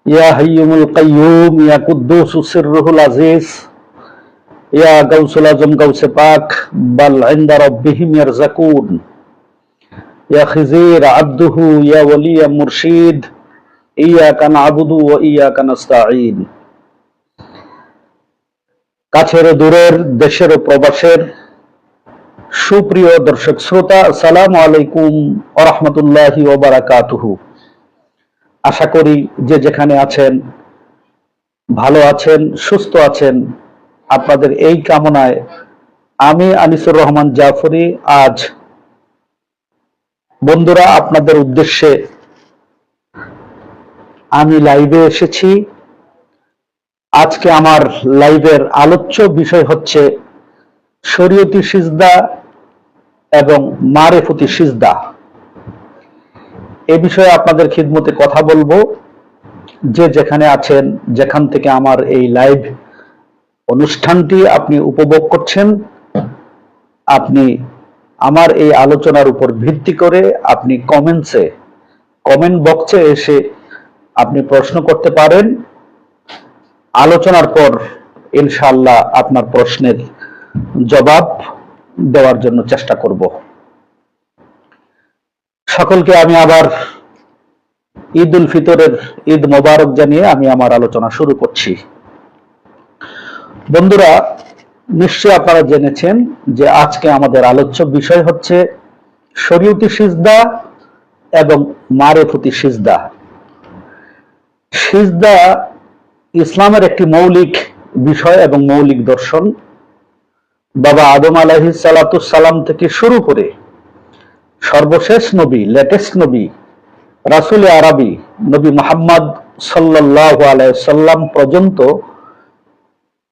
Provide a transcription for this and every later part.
ইয়া হাইয়ুল কাইয়ুম ইয়া কুদ্দুস সিররুল আজিজ ইয়া গাউসুল আজম গাউসে পাক বাল ইনদা রাব্বিহিম ইয়ারযাকুন ইয়া খিজির আবদুহু ইয়া ওয়ালিয়া মুরশিদ ইয়াকা না'বুদু ওয়া ইয়াকা নাস্তাঈন। কাছের ও দূরের, দেশের ও প্রবাসের সুপ্রিয় দর্শক শ্রোতা, আসসালামু আলাইকুম ওয়া রাহমাতুল্লাহি ওয়া বারাকাতুহু। আশা করি যে যেখানে আছেন ভালো আছেন, সুস্থ আছেন। আপনাদের এই কামনায় আমি আনিসুর রহমান জাফরি আজ বন্ধুরা আপনাদের উদ্দেশ্যে আমি লাইভে এসেছি। আজকে আমার লাইভের আলোচ্য বিষয় হচ্ছে শরীয়তি সিজদা এবং মারেফতি সিজদা। এ বিষয়ে আপনাদের খিদমতে কথা বলবো। যে যেখানে আছেন, যেখান থেকে আমার এই লাইভ অনুষ্ঠানটি আপনি উপভোগ করছেন, আপনি আমার এই আলোচনার উপর ভিত্তি করে আপনি কমেন্ট বক্সে এসে আপনি প্রশ্ন করতে পারেন। আলোচনার পর ইনশাআল্লাহ আপনার প্রশ্নের জবাব দেওয়ার জন্য চেষ্টা করব। সকলকে আমি আবার ঈদ উল ফিতরের ঈদ মোবারক জানিয়ে আমি আমার আলোচনা শুরু করছি। বন্ধুরা, নিশ্চয়ই আপনারা জেনেছেন যে আজকে আমাদের আলোচ্য বিষয় হচ্ছে শরীয়তি সিজদা এবং মারেফতি সিজদা। সিজদা ইসলামের একটি মৌলিক বিষয় এবং মৌলিক দর্শন। বাবা আদম আলাইহিস সালাতু সালাম থেকে শুরু করে সর্বশেষ নবী, লেটেস্ট নবী রাসূল আরবি নবী মুহাম্মদ সাল্লাল্লাহু আলাইহি সাল্লাম পর্যন্ত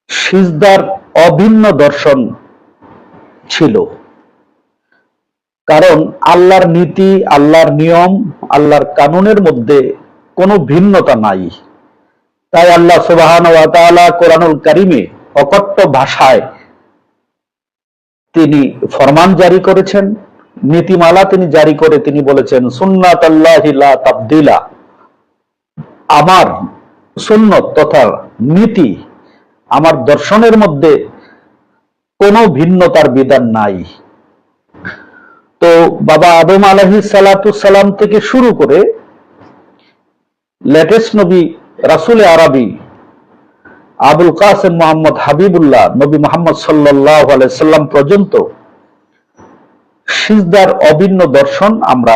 সিজদার অভিন্ন দর্শন ছিল। কারণ আল্লাহর নীতি, আল্লাহর নিয়ম, আল্লাহর কানুনের মধ্যে কোনো ভিন্নতা নাই। তাই আল্লাহ সুবহানাহু ওয়া তাআলা কোরআনুল কারীমে অকট্ট ভাষায় তিনি ফরমান জারি করেছেন, নীতিমালা তিনি জারি করে তিনি বলেছেন, সুন্নাতাল্লাহি লা তাবদীলা, আমার সুন্নত তথা নীতি, আমার দর্শনের মধ্যে কোনো ভিন্নতার বিধান নাই। তো বাবা আদম আলাইহিস সালাতু সালাম থেকে শুরু করে লেটেস্ট নবী রাসূল আরবি আবুল কাসেম মুহাম্মদ হাবিবুল্লাহ নবী মুহাম্মদ সাল্লাল্লাহু আলাইহি সাল্লাম পর্যন্ত সিজদার অভিন্ন দর্শন আমরা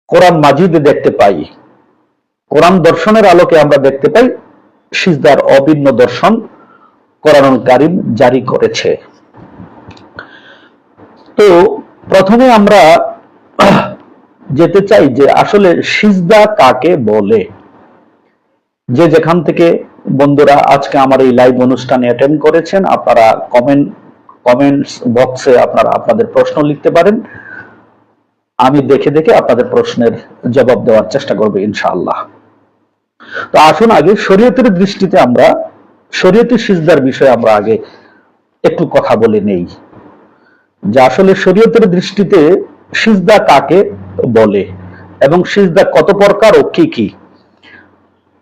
কোরআন মাজিদে দেখতে পাই। কোরআন দর্শনের আলোকে আমরা দেখতে পাই সিজদার অভিন্ন দর্শন কোরআনুল কারীম জারি করেছে। তো প্রথমে আমরা যেতে চাই যে আসলে সিজদা কাকে বলে। যে যেখান থেকে বন্ধুরা আজকে আমার এই লাইভ অনুষ্ঠানে অ্যাটেন্ড করেছেন, আপনারা কমেন্টস বক্সে আপনারা আপনাদের প্রশ্ন লিখতে পারেন। আমি দেখে দেখে আপনাদের প্রশ্নের জবাব দেওয়ার চেষ্টা করব ইনশাআল্লাহ। তো আসুন আগে শরীয়তের দৃষ্টিতে আমরা শরীয়তি সিজদার বিষয়ে আমরা আগে একটু কথা বলে নেই যে আসলে শরীয়তের দৃষ্টিতে সিজদা কাকে বলে এবং সিজদা কত প্রকার ও কি কি।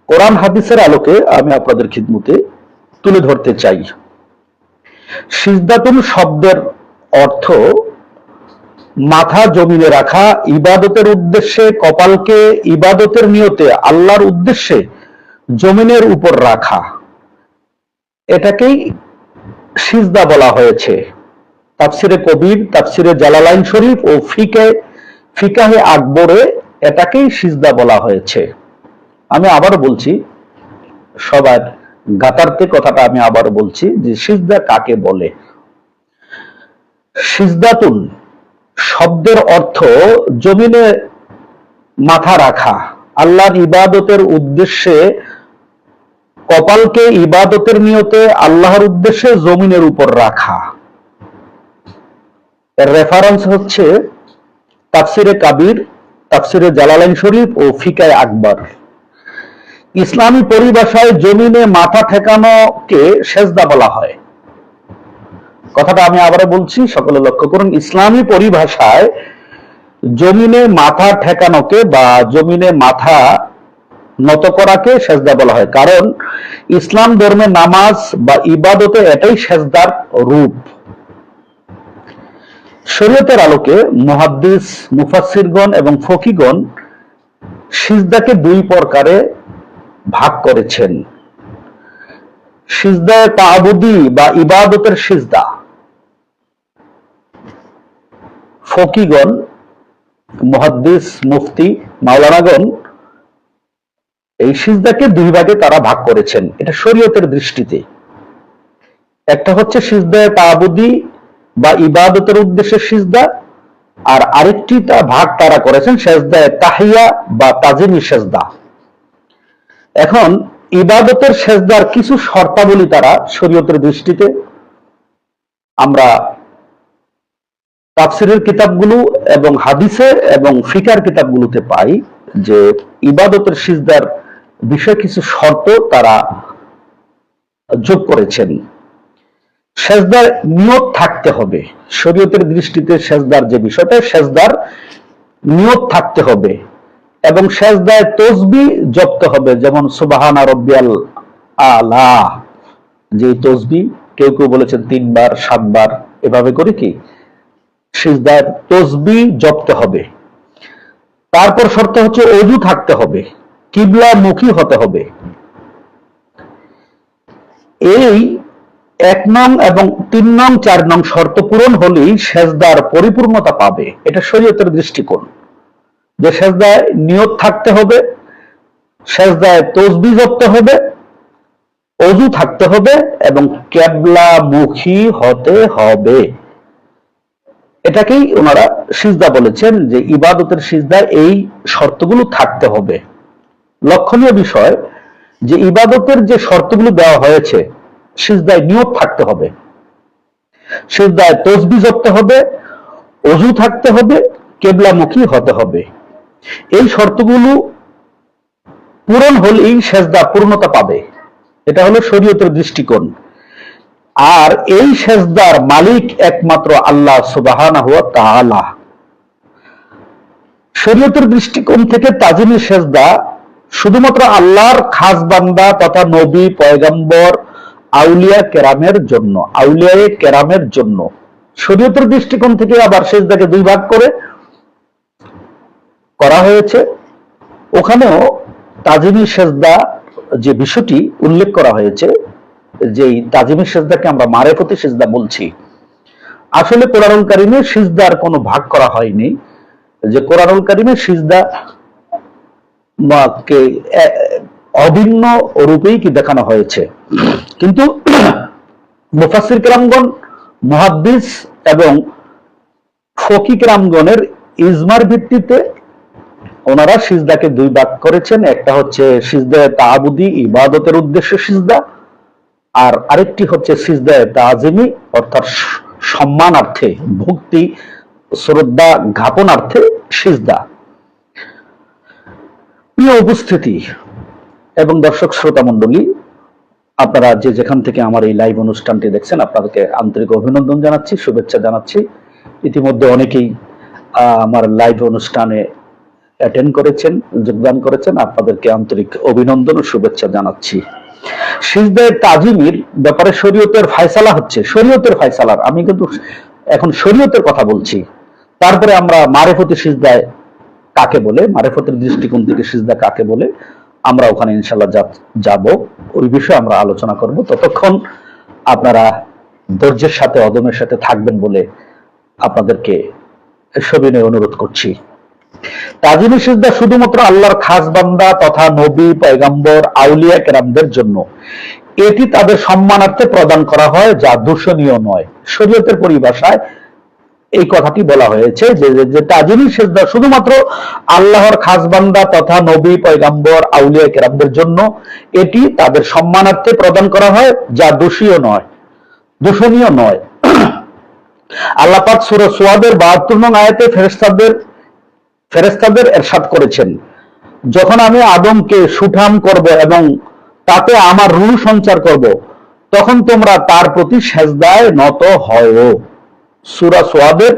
কোরআন হাদিসের আলোকে আমি আপনাদের খিদমতে তুলে ধরতে চাই। সিজদাতুন শব্দের অর্থ মাথা জমিনে রাখা, ইবাদতের উদ্দেশ্যে কপালকে ইবাদতের নিয়তে আল্লাহর উদ্দেশ্যে জমিনের উপর রাখা, এটাকেই সিজদা বলা হয়েছে। তাফসিরে কবির, তাফসিরে জালালাইন শরীফ ও ফিকাহে আকবরে এটাকেই সিজদা বলা হয়েছে। আমি আবার বলছি, সবার গাতার্থে কথাটা আমি আবার বলছি যে সিজদা কাকে বলে। সিজদাতুন শব্দের অর্থ জমিনে মাথা রাখা, আল্লাহর ইবাদতের উদ্দেশ্যে কপালকে ইবাদতের নিয়তে আল্লাহর উদ্দেশ্যে জমিনের উপর রাখা। এর রেফারেন্স হচ্ছে তাফসিরে কাবির, তাফসিরে জালালাইন শরীফ ও ফিকায়ে আকবর। ইসলামী পরিভাষায় জমিনে মাথা ঠেকানোকে সেজদা বলা হয়। কথাটা আমি আবারও বলছি, সকলে লক্ষ্য করুন। ইসলামী পরিভাষায় জমিনে মাথা ঠেকানোকে বা জমিনে মাথা নত করাকে সেজদা বলা হয়, কারণ ইসলাম ধর্মে নামাজ বা ইবাদতে এটাই সেজদার রূপ। শরীয়তের আলোকে মুহাদ্দিস, মুফাসসিরগণ এবং ফকিহগণ সিজদাকে দুই প্রকারে ভাগ করেছেন। সিজদায়ে তাআবুদি বা ইবাদতের সিজদা, ফকিহগণ, মুহাদ্দিস, মুফতি, মাওলানাগণ এই সিজদাকে দুই ভাগে তারা ভাগ করেছেন, এটা শরীয়তের দৃষ্টিতে। একটা হচ্ছে সিজদায়ে তাআবুদি বা ইবাদতের উদ্দেশ্যে সিজদা, আর আরেকটি ভাগ তারা করেছেন সিজদায়ে তাহিয়া বা তাজিমি সিজদা। এখন ইবাদতের সিজদার কিছু শর্তাবলী তারা শরীয়তের দৃষ্টিতে আমরা তাফসিরের কিতাবগুলো এবং হাদিসে এবং ফিকার কিতাবগুলোতে পাই যে ইবাদতের সিজদার বিষয়ে কিছু শর্ত তারা যোগ করেছেন। সেজদার নিয়ত থাকতে হবে। শরীয়তের দৃষ্টিতে সেজদার যে বিষয়টা, সেজদার নিয়ত থাকতে হবে এবং সেজদায় তসবিহ জপতে হবে, যেমন সুবহানা রাব্বিয়াল আলা, যে তসবিহ কেউ কেউ বলেছেন 3 বার 7 বার এভাবে করে কি সিজদার তসবিহ জপতে হবে। তারপর শর্ত হচ্ছে ওযু থাকতে হবে, কিবলা মুখী হতে হবে। এই 1 নং এবং 3 নং 4 নং শর্ত পূরণ হলেই সেজদার পরিপূর্ণতা পাবে। এটা শরীয়তের দৃষ্টিকোণ যে সেজদায় নিয়ত থাকতে হবে, সেজদায় তসবিহ জপতে হবে, ওযু থাকতে হবে এবং কিবলা মুখী হতে হবে। এটাকেই ওনারা সিজদা বলেছেন যে ইবাদতের সিজদায় এই শর্তগুলো থাকতে হবে। লক্ষণীয় বিষয় যে ইবাদতের যে শর্তগুলো দেওয়া হয়েছে, সিজদায় নিয়ত থাকতে হবে, সিজদায় তসবিহ জপতে হবে, ওযু থাকতে হবে, কিবলামুখী হতে হবে। এই শর্তগুলো পূরণ হলেই সেজদা পূর্ণতা পাবে। এটা হলো শরীয়তের দৃষ্টিকোণ। আর এই সেজদার মালিক একমাত্র আল্লাহ সুবহানাহু ওয়া তাআলা। শরীয়তের দৃষ্টিকোণ থেকে তাজিমি সেজদা শুধুমাত্র আল্লাহর খাস বান্দা তথা নবী, পয়গম্বর, আউলিয়া কেরামের জন্য, আউলিয়ায়ে কেরামের জন্য। শরীয়তের দৃষ্টিকোণ থেকে আবার সেজদাকে দুই ভাগ করে করা হয়েছে। ওখানেও তাজিমি সেজদা যে বিষয়টি উল্লেখ করা হয়েছে, যে তাজিমি সেজদাকে আমরা মারেফতি সেজদা বলছি। আসলে কোরআনুল কারীমে সিজদার কোনো ভাগ করা হয়নি, যে কোরআনুল কারীমে সিজদা কে অভিন্ন রূপেই কি দেখানো হয়েছে। কিন্তু মুফাসসির কেরামগণ, মুহাদ্দিস এবং ফকিহ কেরামগণের ইজমার ভিত্তিতে ওনারা সিজদাকে দুই ভাগ করেছেন। একটা হচ্ছে সিজদায়ে তাআবুদি, ইবাদতের উদ্দেশ্যে সিজদা, আর আরেকটি হচ্ছে সিজদায়ে তাজিমি, অর্থাৎ সম্মানার্থে, ভক্তি শ্রদ্ধা জ্ঞাপনার্থে সিজদা। প্রিয় উপস্থিতি এবং দর্শক শ্রোতা মণ্ডলী, আপনারা যে যেখান থেকে আমার এই লাইভ অনুষ্ঠানটি দেখছেন, আপনাদেরকে আন্তরিক অভিনন্দন জানাচ্ছি, শুভেচ্ছা জানাচ্ছি। ইতিমধ্যে অনেকেই আমার লাইভ অনুষ্ঠানে অ্যাটেন্ড করেছেন, যোগদান করেছেন, আপনাদেরকে আন্তরিক অভিনন্দন ও শুভেচ্ছা জানাচ্ছি। সিজদায়ে তাজিমির ব্যাপারে শরীয়তের ফায়সালা হচ্ছে, শরীয়তের ফায়সালার আমি কিন্তু এখন শরীয়তের কথা বলছি। তারপরে আমরা মারেফতি সিজদায় কাকে বলে, মারেফতের দৃষ্টিকোণ থেকে সিজদা কাকে বলে, আমরা ওখানে ইনশাআল্লাহ যাব, ওই বিষয়ে আমরা আলোচনা করব। ততক্ষণ আপনারা ধৈর্যের সাথে, অদমের সাথে থাকবেন বলে আপনাদেরকে সবিনয় অনুরোধ করছি। তাজিমি সিজদা শুধুমাত্র আল্লাহর খাস বান্দা তথা নবী, পয়গম্বর, আউলিয়া কেরামদের জন্য। এটি তাদের সম্মানার্থে প্রদান করা হয়, যা দূষণীয় নয়। শরীয়তের পরিভাষায় এই কথাটি বলা হয়েছে যে তাজিমি সিজদা শুধুমাত্র আল্লাহর খাস বান্দা তথা নবী, পয়গম্বর, আউলিয়া কেরামদের জন্য। এটি তাদের সম্মানার্থে প্রদান করা হয়, যা দূষণীয় নয়। আল্লাহ পাক সূরা সুয়াদের 72 নং আয়াতে ফেরেশতাদের ইরশাদ করেছেন, যখন আমি আদমকে সুঠাম করব এবং তাতে আমার রূহ সঞ্চার করব, তখন তোমরা তার প্রতি সেজদায় নত হও। সূরা সুয়াদের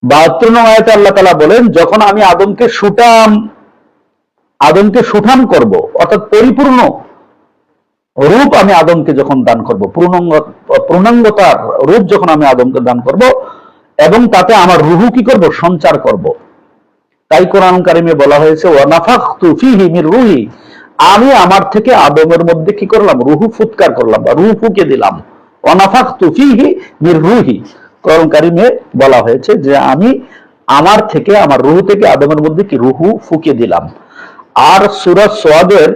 72 নং আয়াতে আল্লাহ তাআলা বলেন, যখন আমি আদমকে সুঠাম করব, অর্থাৎ পরিপূর্ণ রূপ আমি আদমকে যখন দান করব, পূর্ণাঙ্গতার রূপ যখন আমি আদমকে দান করব, এবং তাতে আমার রুহু কি করব, সঞ্চার করব। তাই কোরআন কারিমে বলা হয়েছে, ওয়া নাফাখতু ফীহি মির রূহি, আমি আমার থেকে আদমের মধ্যে কি করলাম, রুহু ফুৎকার করলাম বা রুহু ফুঁকে দিলাম। ওয়া নাফাখতু ফীহি মির রূহি, কোরআন কারিমে বলা হয়েছে যে আমি আমার থেকে, আমার রুহু থেকে আদমের মধ্যে কি রুহু ফুঁকে দিলাম। আর সূরা সাদের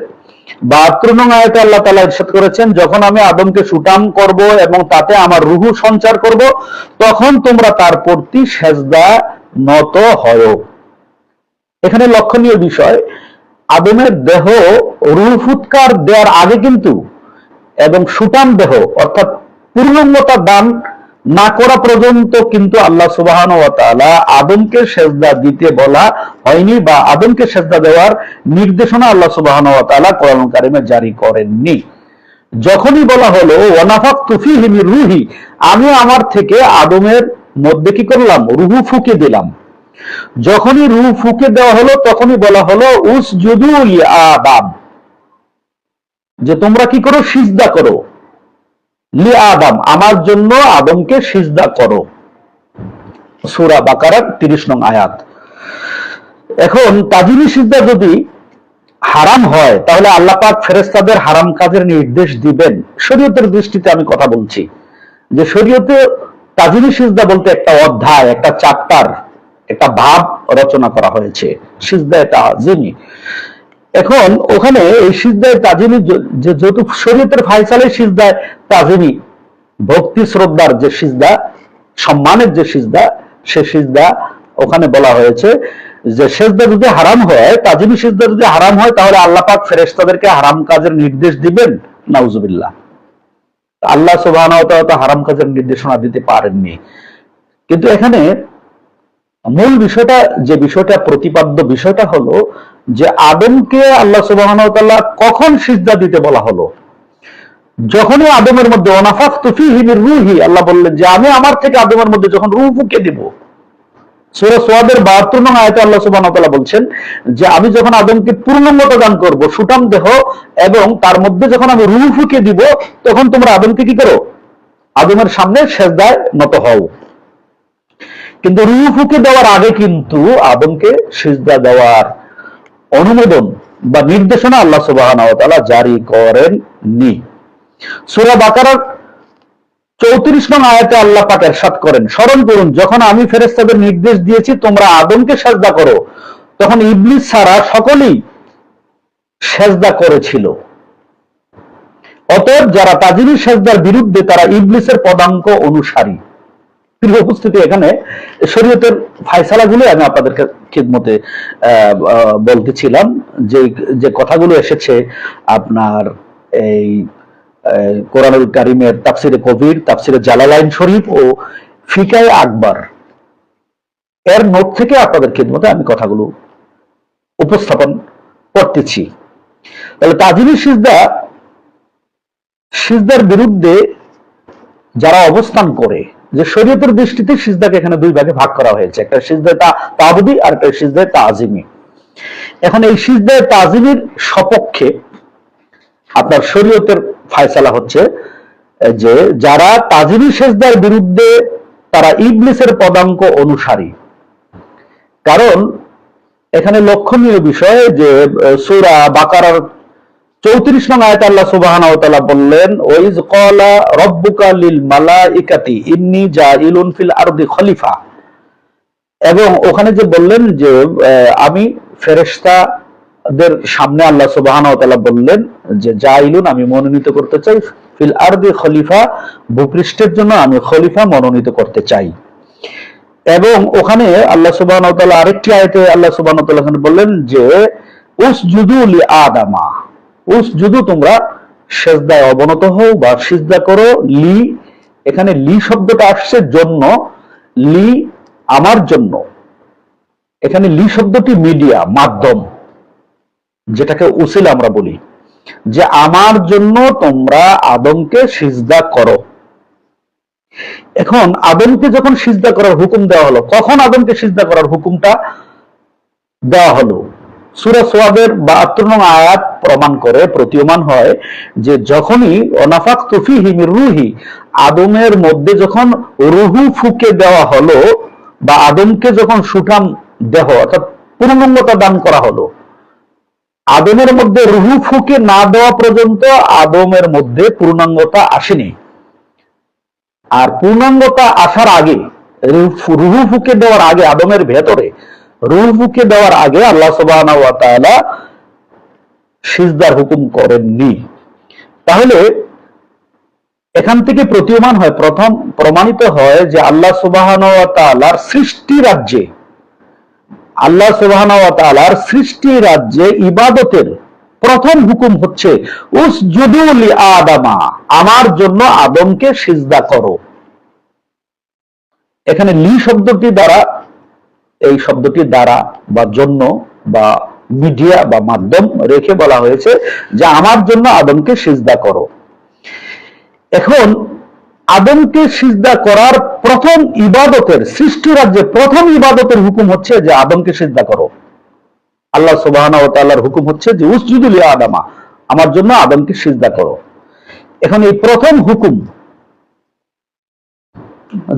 72 নং আয়াতে আল্লাহ তাআলা ইরশাদ করেছেন, যখন আমি আদমকে সুঠাম করব এবং তাতে আমার রুহু সঞ্চার করব, তখন তোমরা তার প্রতি সেজদা নত হও। এখানে লক্ষণীয় বিষয়, আদমের দেহ রূহ ফুৎকার দেওয়ার আগে কিন্তু, এবং সুঠাম দেহ অর্থাৎ পূর্ণাঙ্গতা দান না করা পর্যন্ত কিন্তু আল্লাহ সুবহানাহু ওয়া তাআলা আদমকে সেজদা দিতে বলা হয়নি, বা আদমকে সেজদা দেওয়ার নির্দেশনা আল্লাহ সুবহানাহু ওয়া তাআলা কোরআন কারিমে জারি করেননি। যখনই বলা হলো ওয়া নাফাখতু ফীহি মির রূহি, আমি আমার থেকে আদমের মধ্যে কি করলাম, রুহু ফুঁকে দিলাম, যখনই রুহু ফুঁকে দেওয়া হলো তখনই বলা হলো উসজুদু লিআদম, যে তোমরা কি করো, সিজদা করো, লিআদম, আমার জন্য আদমকে সিজদা করো। সূরা বাকারার 30 নং আয়াত। এখন তাজিমি সিজদা যদি হারাম হয়, তাহলে আল্লাহ পাক ফেরেশতাদের হারাম কাজের নির্দেশ দিবেন। শরীয়তের দৃষ্টিতে আমি কথা বলছি, যে শরীয়তে তাজিমি সিজদা বলতে একটা অধ্যায়, একটা চ্যাপ্টার, একটা ভাব রচনা করা হয়েছে, সিজদায়ে তাজিমি। এখন ওখানে এই সিজদায়ে তাজিমি, যেহেতু শরীয়তের ফায়সালায় সিজদায়ে তাজিমি ভক্তি শ্রদ্ধার যে সিজদা, সম্মানের যে সিজদা, সে সিজদা ওখানে বলা হয়েছে যে সিজদা যদি হারাম হয়, তাজিমি সিজদা যদি হারাম হয়, তাহলে আল্লাহ পাক ফেরেশতাদেরকে হারাম কাজের নির্দেশ দিবেন। নাউজুবিল্লাহ। আল্লাহ সুবহানাহু ওয়া তাআলা হারাম কাজের নির্দেশনা দিতে পারেননি। কিন্তু এখানে মূল বিষয়টা, যে বিষয়টা প্রতিপাদ্য বিষয়টা হলো যে আদমকে আল্লাহ সুবহানাহু ওয়া তাআলা কখন সিজদা দিতে বলা হলো, যখনই আদমের মধ্যে ওয়া নাফাখতু ফীহি মির রূহি, আল্লাহ বললেন যে আমি আমার থেকে আদমের মধ্যে যখন রূহ ফুঁকে দিব। সূরা সাদের 72 নং আয়াতে আল্লাহ সুবহানাহু ওয়া তাআলা বলছেন যে আমি যখন আদমকে পূর্ণাঙ্গতা দান করব, সুঠাম দেহ, এবং তার মধ্যে যখন আমি রূহ ফুঁকে দিব, তখন তোমরা আদমকে কি করো, আদমের সামনে সেজদায় নত হও। কিন্তু রূহ ফুঁকে দেওয়ার আগে কিন্তু আদমকে সিজদা দেওয়ার অনুমোদন বা নির্দেশনা আল্লাহ সুবহানাহু ওয়া তাআলা জারি করেননি। সূরা বাকারার 34 নং আয়াতে আল্লাহ পাক ইরশাদ করেন, স্মরণ করুন, যখন আমি ফেরেশতাদের নির্দেশ দিয়েছি তোমরা আদমকে সিজদা করো, তখন ইবলিস ছাড়া সকলেই সিজদা করেছিল। অতএব যারা তাজিমি সিজদার বিরুদ্ধে, তারা ইবলিসের পদাঙ্ক অনুসারী। প্রিয় উপস্থিতি, এখানে শরীয়তের ফায়সালাগুলো আমি আপনাদের খিদমতে বলতেছিলাম, যে কথাগুলো এসেছে আপনার এই কোরআনুল কারীমের তাফসিরে কবির, তাফসিরে জালালাইন শরীফ ও ফিকায়ে আকবর এর নোট থেকে আপনাদের খিদমতে আমি কথাগুলো উপস্থাপন করতেছি। তাহলে তাজিমি সিজদার বিরুদ্ধে যারা অবস্থান করে, যে শরীয়তের দৃষ্টিতে সিজদাকে এখানে দুই ভাগে ভাগ করা হয়েছে, একটা সিজদায়ে তা'বুদি আর একটা সিজদায়ে তাজিমি। এখন এই সিজদায়ে তাজিমির সপক্ষে আপনার শরীয়তের ফায়সালা হচ্ছে যে যারা তাজিমি সিজদার বিরুদ্ধে, তারা ইবলিসের পদাঙ্ক অনুসারী। কারণ এখানে লক্ষণীয় বিষয় যে সূরা বাকারার 34 নং আয়াতে আল্লাহ সুবহানাহু ওয়া তাআলা বললেন, ওয়াইজ ক্বালা রাব্বুকা লিল মালাইকাতি ইন্নী জাইলুন ফিল আরদি খলিফা, এবং ওখানে যে বললেন যে আমি ফেরেশতাদের সামনে আল্লাহ সুবহানাহু ওয়া তাআলা বললেন যে জাইলুন, আমি মনোনীত করতে চাই, ফিল আরদি খলিফা, ভূপৃষ্ঠের জন্য আমি খলিফা মনোনীত করতে চাই। এবং ওখানে আল্লাহ সুবহানাহু ওয়া তাআলা আরেকটি আয়াতে আল্লাহ সুবহানাহু ওয়া তাআলা বললেন যে উসজুদু লিআদামা, উসজুদু, তোমরা সিজদায় অবনত হও বা সিজদা করো। লি, এখানে লি শব্দটা আসছে জন্য, লি আমার জন্য। এখানে লি শব্দটি মিডিয়া, মাধ্যম, যেটাকে উসিলা আমরা বলি, যে আমার জন্য তোমরা আদমকে সিজদা করো। এখন আদমকে যখন সিজদা করার হুকুম দেওয়া হলো, কখন আদমকে সিজদা করার হুকুমটা দেওয়া হলো? সূরা সোয়াদের ৭২ নং আয়াত প্রমাণ করে, প্রতীয়মান হয় যে যখনই অনাফাকতু ফীহি মির রূহি, আদমের মধ্যে যখন রুহু ফুঁকে দেওয়া হলো, বা আদমকে যখন সুঠাম দেহ অর্থাৎ পূর্ণাঙ্গতা দান করা হলো, আদমের মধ্যে রুহু ফুঁকে না দেওয়া পর্যন্ত আদমের মধ্যে পূর্ণাঙ্গতা আসেনি। আর পূর্ণাঙ্গতা আসার আগে, রুহু ফুঁকে দেওয়ার আগে, আদমের ভেতরে রুহু ফুঁকে দেওয়ার আগে আল্লাহ সুবহানাহু ওয়া তাআলা সিজদার হুকুম করেননি। তাহলে এখান থেকে প্রতীয়মান হয়, প্রথম প্রমাণিত হয় যে আল্লাহ সুবহানাহু ওয়া তাআলার সৃষ্টি রাজ্যে, আল্লাহ সুবহানাহু ওয়া তাআলার সৃষ্টি রাজ্যে ইবাদতের প্রথম হুকুম হচ্ছে উসজুদু লি আদামা, আমার জন্য আদমকে সিজদা করো। এখানে লি শব্দটি দ্বারা, এই শব্দটির দ্বারা বা জন্য বা মিডিয়া বা মাধ্যম রেখে বলা হয়েছে যে আমার জন্য আদমকে সিজদা করো। এখন আদমকে সিজদা করার প্রথম ইবাদতের, সৃষ্টি রাজ্যে প্রথম ইবাদতের হুকুম হচ্ছে যে আদমকে সিজদা করো। আল্লাহ সুবহানাহু ওয়া তাআলার হুকুম হচ্ছে যে উসজুদু লি আদামা, আমার জন্য আদমকে সিজদা করো। এখন এই প্রথম হুকুম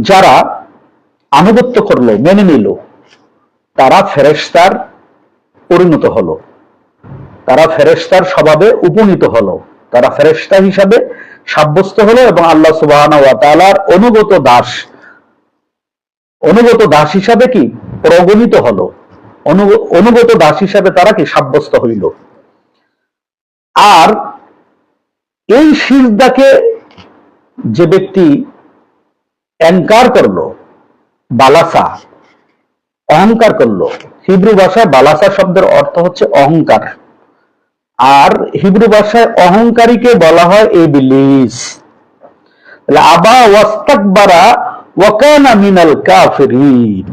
যারা আনুগত্য করলো, মেনে নিল, তারা ফেরেশতার পরিণত হলো, তারা ফেরেশতার স্বভাবে উপনীত হলো, তারা ফেরেশতা হিসাবে সাব্যস্ত হলো এবং আল্লাহ সুবহানাহু ওয়া তাআলার অনুগত দাস হিসাবে কি প্রগণিত হলো, অনুগত দাস হিসাবে তারা কি সাব্যস্ত হইল। আর এই সিজদাকে যে ব্যক্তি এনকার করলো, বালাসা, অহংকার করলো, হিব্রু ভাষায় বালাসা শব্দের অর্থ হচ্ছে অহংকার, আর হিব্রু ভাষায় অহংকারীকে বলা হয় ইবলিস। আবা ওয়াস্তাকবারা ওয়া কানা মিনাল কাফিরিন,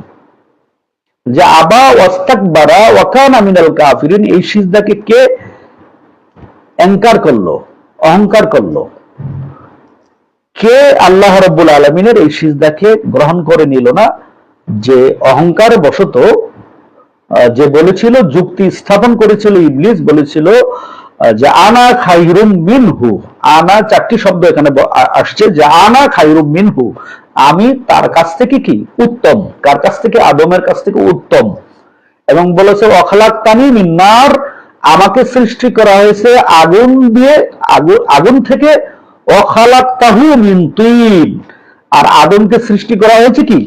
যে আবা ওয়াস্তাকবারা ওয়া কানা মিনাল কাফিরিন, এই সিজদাকে কে এনকার করলো, অহংকার করলো? কে আল্লাহ রাব্বুল আলামিনের এই সিজদাকে গ্রহণ করে নিল না? যে অহংকার বশত, যে বলেছিল, যুক্তি স্থাপন করেছিল ইবলিস, বলেছিল যে আনা খায়রুম মিনহু, আনা, চারটি শব্দ এখানে আসছে, যে আনা খায়রুম মিনহু, আমি তার কাছ থেকে কি উত্তম। কার কাছ থেকে? আদমের কাছ থেকে উত্তম। এবং বলেছে অখলাকতানি মিন নার, আমাকে সৃষ্টি করা হয়েছে আগুন দিয়ে, আগুন থেকে, অখলাকতাহু মিন তিন, আর আদমকে সৃষ্টি করা হয়েছে কি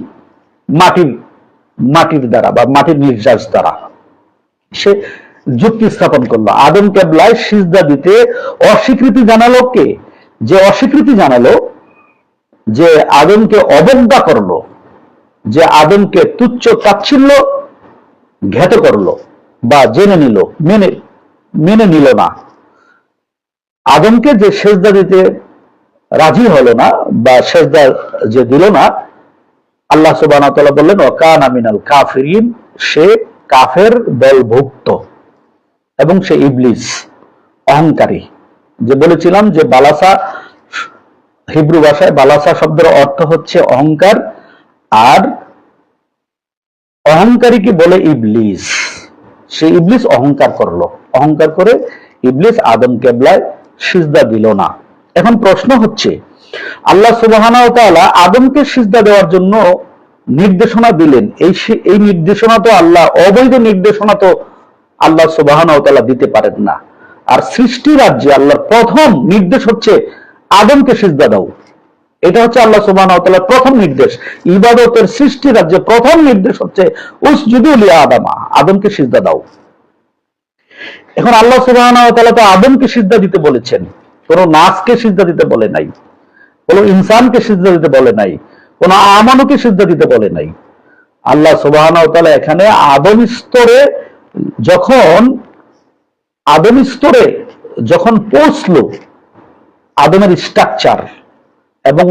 মাটির দ্বারা বা মাটির নির্যাস দ্বারা। সে যুক্তি স্থাপন করলো। আদম কেবলায় সিজদা দিতে অস্বীকৃতি জানালো কে? যে অস্বীকৃতি জানালো, যে আদমকে অবজ্ঞা করলো, যে আদমকে তুচ্ছ তাচ্ছিল্য ঘেট করলো বা জেনে নিল, মেনে নিল না, আদমকে যে সেজদা দিতে রাজি হলো না বা সেজদা যে দিল না, আল্লাহ সুবহানাহু ওয়া তাআলা বললেন ওয়া কানা মিনাল কাফিরিন, সে কাফের দলভুক্ত এবং সে ইবলিস, অহংকারী। যে বলেছিলাম যে বালাসা, হিব্রু ভাষায় বালাসা শব্দের অর্থ হচ্ছে অহংকার, আর অহংকারীকে বলে ইবলিস। সে ইবলিস অহংকার করলো, অহংকার করে ইবলিস আদম কেবলায় সিজদা দিল না। এখন প্রশ্ন হচ্ছে, আল্লাহ সুবহানাহু ওয়া তাআলা আদমকে সিজদা দেওয়ার জন্য নির্দেশনা দিলেন, এই নির্দেশনা তো আল্লাহ, অবৈধ নির্দেশনা তো আল্লাহ সুবহানাহু ওয়া তাআলা দিতে পারেন না। আর সৃষ্টি রাজ্যে আল্লাহর প্রথম নির্দেশ হচ্ছে আদমকে সিজদা দাও। এটা হচ্ছে আল্লাহ সুবহানাহু ওয়া তাআলার প্রথম নির্দেশ। ইবাদতের সৃষ্টি রাজ্যে প্রথম নির্দেশ হচ্ছে উসজুদু লি আদামা, আদমকে সিজদা দাও। এখন আল্লাহ সুবহানাহু ওয়া তাআলা তো আদমকে সিজদা দিতে বলেছেন, কোন নাসকে সিজদা দিতে বলে নাই, কোন ইনসানকে সিজদা দিতে বলে নাই, কোন আমানুকে সিজদা দিতে বলে নাই। আল্লাহ সুবহানাহু ওয়া তাআলা এখানে আদম স্তরে যখন পৌঁছলো, আদমের স্ট্রাকচার, এবং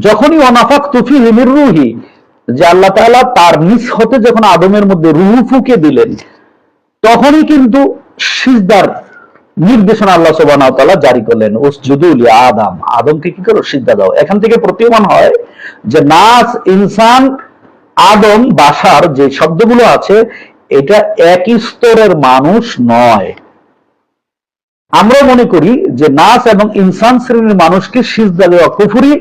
যখনই অনাফাকতু ফীহি মির রূহি, যে আল্লাহ তাআলা তার নিজ হতে যখন আদমের মধ্যে রূহ ফুঁকে দিলেন, তখনই কিন্তু সিজদার নির্দেশনা আল্লাহ সুবহানাহু ওয়া তাআলা জারি করলেন, উসজুদু লি আদম, আদমকে কি করো? সিজদা দাও। এখান থেকে প্রতীয়মান হয় যে নাস, ইনসান, আদম, বাশার যে শব্দগুলো আছে এটা একই স্তরের মানুষ নয়। আমরা মনে করি যে নাস এবং ইনসান শ্রেণীর মানুষকে সিজদা দেওয়া কুফরি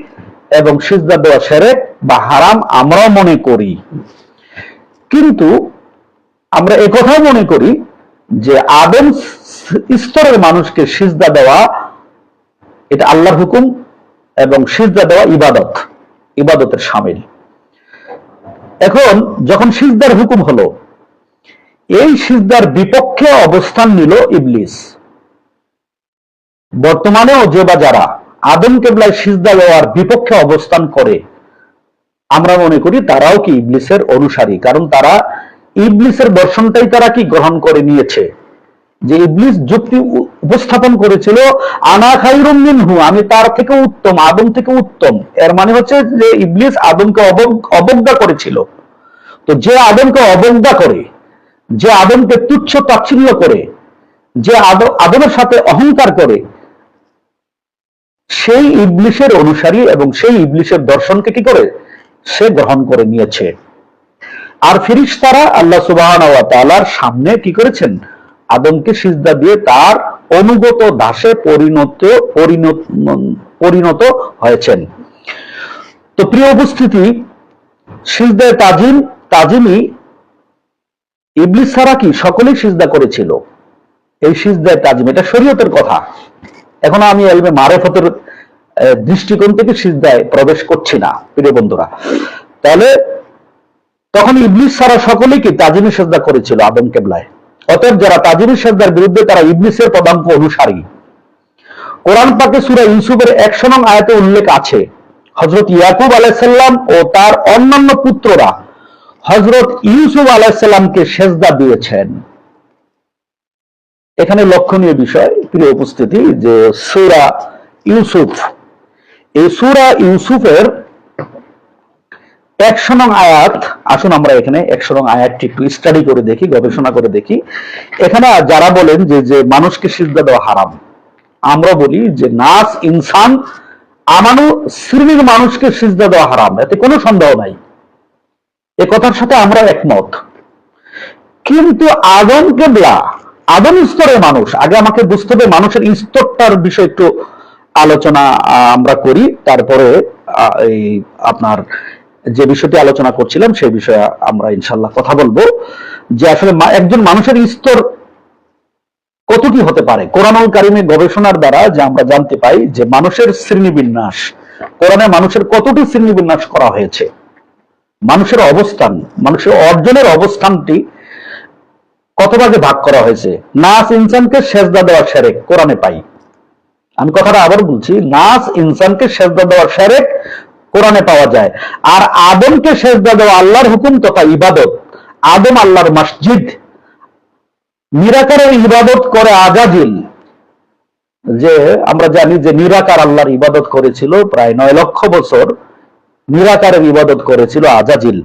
এবং সিজদা দেওয়া শিরক বা হারাম আমরাও মনে করি, কিন্তু আমরা একথাও মনে করি যে আদম স্তরের মানুষকে সিজদা দেওয়া এটা আল্লাহর হুকুম এবং সিজদা দেওয়া ইবাদত, ইবাদতের শামিল। এখন যখন সিজদার হুকুম হলো, এই সিজদার বিপক্ষে অবস্থান নিল ইবলিস। বর্তমানেও যে বা যারা আদম কেবলায় সিজদা দেওয়ার বিপক্ষে অবস্থান করে আমরা মনে করি তারাও কি ইবলিসের অনুসারী, কারণ তারা ইবলিসের দর্শনটাই তারা কি গ্রহণ করে নিয়েছে। যে ইবলিস যুক্তি উপস্থাপন করেছিল আনা খায়রুম মিনহু, আমি তার থেকে উত্তম, আদম থেকে উত্তম, এর মানে হচ্ছে যে ইবলিস আদমকে অবজ্ঞা করেছিল। তো যে আদমকে অবজ্ঞা করে, যে আদমকে তুচ্ছ তাচ্ছিল্য করে, যে আদমের সাথে অহংকার করে, সেই ইবলিসের অনুসারী এবং সেই ইবলিসের দর্শনকে কি করে সে গ্রহণ করে নিয়েছে। আর ফেরেশতারা আল্লাহ সুবহানাহু ওয়া তাআলার সামনে কি করেছেন, আদমকে সিজদা দিয়ে তার অনুগত দাসে পরিণত হয়েছেন। তো প্রিয় উপস্থিতি, সিজদায়ে তাজিমি ইবলিস ছাড়া কি সকলেই সিজদা করেছিল। এই সিজদায়ে তাজিম এটা শরীয়তের কথা। এখন আমি ইলমে মারিফতের দৃষ্টিকোণ থেকে সিজদায় প্রবেশ করছি না প্রিয় বন্ধুরা। তাহলে তখন ইবলিস ছাড়া সকলেই কি তাজিমি সিজদা করেছিল আদম কেবলায়। অতএব যারা তাজিমি সিজদার বিরুদ্ধে তারা ইবলিসের পদাঙ্ক অনুসারী। কোরআন পাকে সূরা ইউসুফের 100 নং আয়াতে উল্লেখ আছে হযরত ইয়াকুব আলাইহিস সালাম ও তার অন্যান্য পুত্ররা হযরত ইউসুফ আলাইহিস সালামকে সিজদা দিয়েছেন। এখানে লক্ষণীয় বিষয় প্রিয় উপস্থিতি যে সূরা ইউসুফ, এই সূরা ইউসুফের 100 নং আয়াত, আসুন আমরা এখানে 100 নং আয়াতটি একটু স্টাডি করে দেখি, গবেষণা করে দেখি। এখানে যারা বলেন যে মানুষকে সিজদা দেওয়া হারাম, আমরা বলি যে নাস, ইনসান, আমানু শ্রেণীর মানুষকে সিজদা দেওয়া হারাম, এতে কোনো সন্দেহ নাই, এ কথার সাথে আমরা একমত। কিন্তু আদম কেবলা, আদম স্তরের মানুষ, আগে আমাকে বুঝতে হবে মানুষের স্তরটার বিষয় একটু আলোচনা আমরা করি, তারপরে এই আপনার যে বিষয়টি আলোচনা করছিলাম সেই বিষয়ে আমরা ইনশাল্লাহ কথা বলবো যে আসলে একজন মানুষের স্তর কতটি হতে পারে। কোরআনুল কারীমে গবেষণার দ্বারা যে আমরা জানতে পাই যে মানুষের শ্রেণীবিন্যাস, কোরআনে মানুষের কতটি শ্রেণীবিন্যাস করা হয়েছে, মানুষের অবস্থান, মানুষের অর্জনের অবস্থানটি কত ভাগে ভাগ করা হয়েছে। নাস, ইনসানকে সেজদা দেওয়া শিরক কোরআনে পাই। আমি কথাটা আবার বলছি, নাস, ইনসানকে সেজদা দেওয়া শিরক কোরআনে পাওয়া যায়। আর আদমকে সেজদা দেওয়া আল্লাহর হুকুম তথা ইবাদত। আদম আল্লাহর মসজিদ, নিরাকারের ইবাদত করে আজাজিল, যে আমরা জানি যে নিরাকার আল্লাহর ইবাদত করেছিল প্রায় 9 লক্ষ বছর, নিরাকারের ইবাদত করেছিল আজাজিল।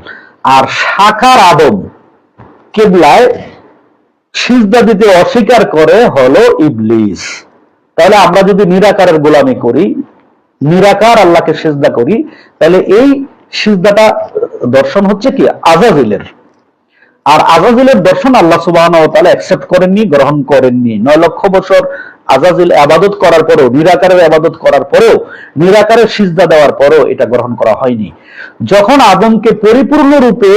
আর সাকার আদম কিবলায় সিজদা দিতে অস্বীকার করে হলো ইবলিস। তাহলে আমরা যদি নিরাকারের গোলামি করি, নিরাকার আল্লাহকে সিজদা করি, তাহলে এই সিজদাটা দর্শন হচ্ছে কি আজাজিলের। আর আজাজিলের দর্শন আল্লাহ সুবহানাহু ওয়া তাআলা অ্যাকসেপ্ট করেননি, গ্রহণ করেননি। 9 লক্ষ বছর আজাজিল ইবাদত করার পরেও, নিরাকারের ইবাদত করার পরেও, নিরাকারের সিজদা দেওয়ার পরেও এটা গ্রহণ করা হয়নি। যখন আদমকে পরিপূর্ণ রূপে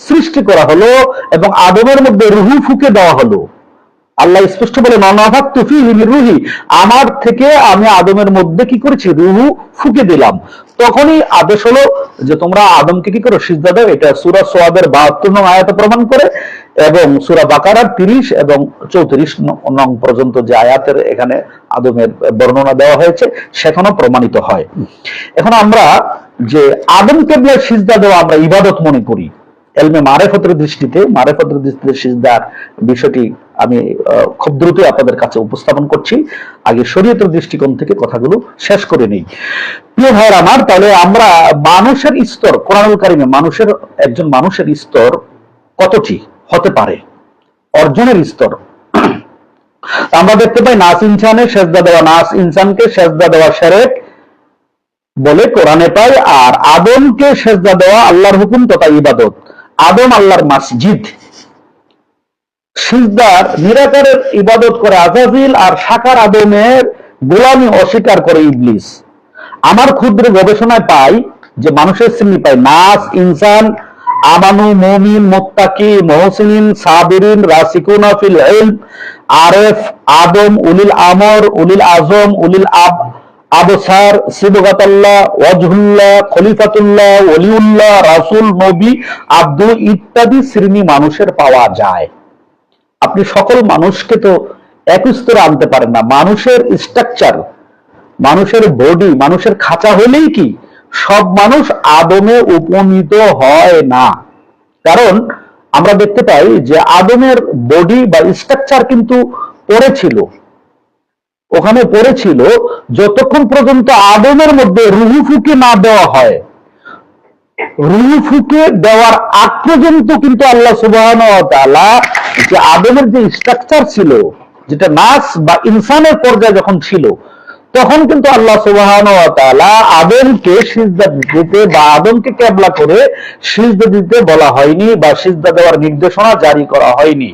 সৃষ্টি করা হলো এবং আদমের মধ্যে রুহু ফুঁকে দেওয়া হলো, আল্লাহ স্পষ্ট বলে নানাফাকতু ফীহি মির রূহি, আমার থেকে আমি আদমের মধ্যে কি করেছি, রুহু ফুঁকে দিলাম। তখনই আদেশ হলো যে তোমরা আদমকে কি করো, সিজদা দাও। এটা সূরা সোয়াদের 72 নং আয়াতে প্রমাণ করে এবং সূরা বাকারার 30 এবং 34 নং পর্যন্ত যে আয়াতের এখানে আদমের বর্ণনা দেওয়া হয়েছে সেখানেও প্রমাণিত হয়। এখন আমরা যে আদম কেবলায় সিজদা দেওয়া আমরা ইবাদত মনে করি, ইলমে মারিফতের দৃষ্টিতে, সিজদার বিষয়টি আমি খুব দ্রুত আপনাদের কাছে উপস্থাপন করছি। আগে শরীয়তের দৃষ্টিকোণ থেকে কথাগুলো শেষ করে নেই প্রিয় ভাইয়ের আমার। তাহলে আমরা মানুষের স্তর, কোরআনুল কারীমে মানুষের, একজন মানুষের স্তর কতটি হতে পারে, অর্জনের স্তর আমরা দেখতে পাই নাস ইনসানের সেজদা দেওয়া, নাস ইনসানকে সেজদা দেওয়া শিরক, বলে কোরআনে পাই। আর আদমকে সেজদা দেওয়া আল্লাহর হুকুম তথা ইবাদত। আদম আল্লাহর মসজিদ। সিজদার নিরাকারের ইবাদত করে আজাজিল, আর সাকার আদমের গোলামি অস্বীকার করে ইবলিস। আমার ক্ষুদ্র গবেষণায় পাই যে মানুষের শ্রেণী পাই নাস, ইনসান, আমানু, মুমিন, মুত্তাকি, মুহসিনিন, সাবিরিন, রাসিকুনা ফিল ইলম, আরেফ, আদম, উলিল আমর, উলিল আজম, উলিল আবসার, সিবগাতাল্লাহ, ওয়াজহুল্লাহ, খলিফাতুল্লাহ, ওলিউল্লাহ, রাসূল, নবী, আব্দু ইত্যাদি শ্রেণী মানুষের পাওয়া যায়। আপনি সকল মানুষকে তো এক স্তরে আনতে পারেন না। মানুষের স্ট্রাকচার, মানুষের বডি, মানুষের খাঁচা হলেই কি সব মানুষ আদমে উপনীত হয় না। কারণ আমরা দেখতে পাই যে আদমের বডি বা স্ট্রাকচার কিন্তু পড়েছিল, ওখানে পড়েছিল যতক্ষণ পর্যন্ত আদমের মধ্যে রুহু ফুঁকে না দেওয়া হয়। রুহু ফুঁকে দেওয়ার আগ পর্যন্ত কিন্তু আল্লাহ সুবহানাহু ওয়া তাআলা যে আদমের যে স্ট্রাকচার ছিল, যেটা নাস বা ইনসানের পর্যায়ে যখন ছিল, তখন কিন্তু আল্লাহ সুবহানাহু ওয়া তাআলা আদমকে সিজদা দিতে বা আদমকে কিবলা করে সিজদা দিতে বলা হয়নি বা সিজদা দেওয়ার নির্দেশনা জারি করা হয়নি।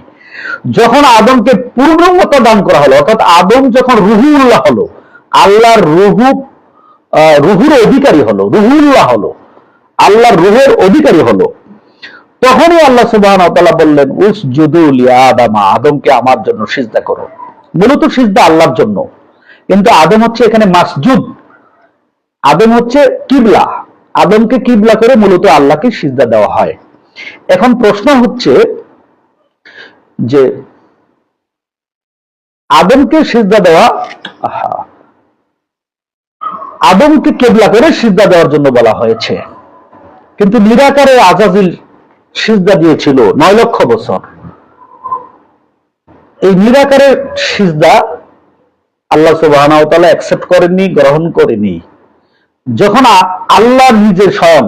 যখন আদমকে পূর্ণমত দান করা হলো, অর্থাৎ আদম যখন রুহুল্লাহ হলো, আল্লাহর রুহুর অধিকারী হলো, রুহুল্লাহ হলো, আল্লাহর রুহের অধিকারী হলো, তখনই আল্লাহ সুবহানাহু ওয়া তাআলা বললেন উসজুদু লিআদামা, আদমকে আমার জন্য সিজদা করো। মূলত সিজদা আল্লাহর জন্য, কিন্তু আদম হচ্ছে এখানে মাসজুদ, আদম হচ্ছে কিবলা। আদমকে কিবলা করে মূলত আল্লাহকে সিজদা দেওয়া হয়। এখন প্রশ্ন হচ্ছে যে আদমকে সিজদা দেওয়া, আদমকে কিবলা করে সিজদা দেওয়ার জন্য বলা হয়েছে, কিন্তু নিরাকারে আজাজিল সিজদা দিয়েছিল 9 লক্ষ বছর। এই নিরাকারের সিজদা আল্লাহ সুবহানাহু ওয়া তাআলা অ্যাকসেপ্ট করেননি, গ্রহণ করেনি। যখন আল্লাহ নিজে স্বয়ং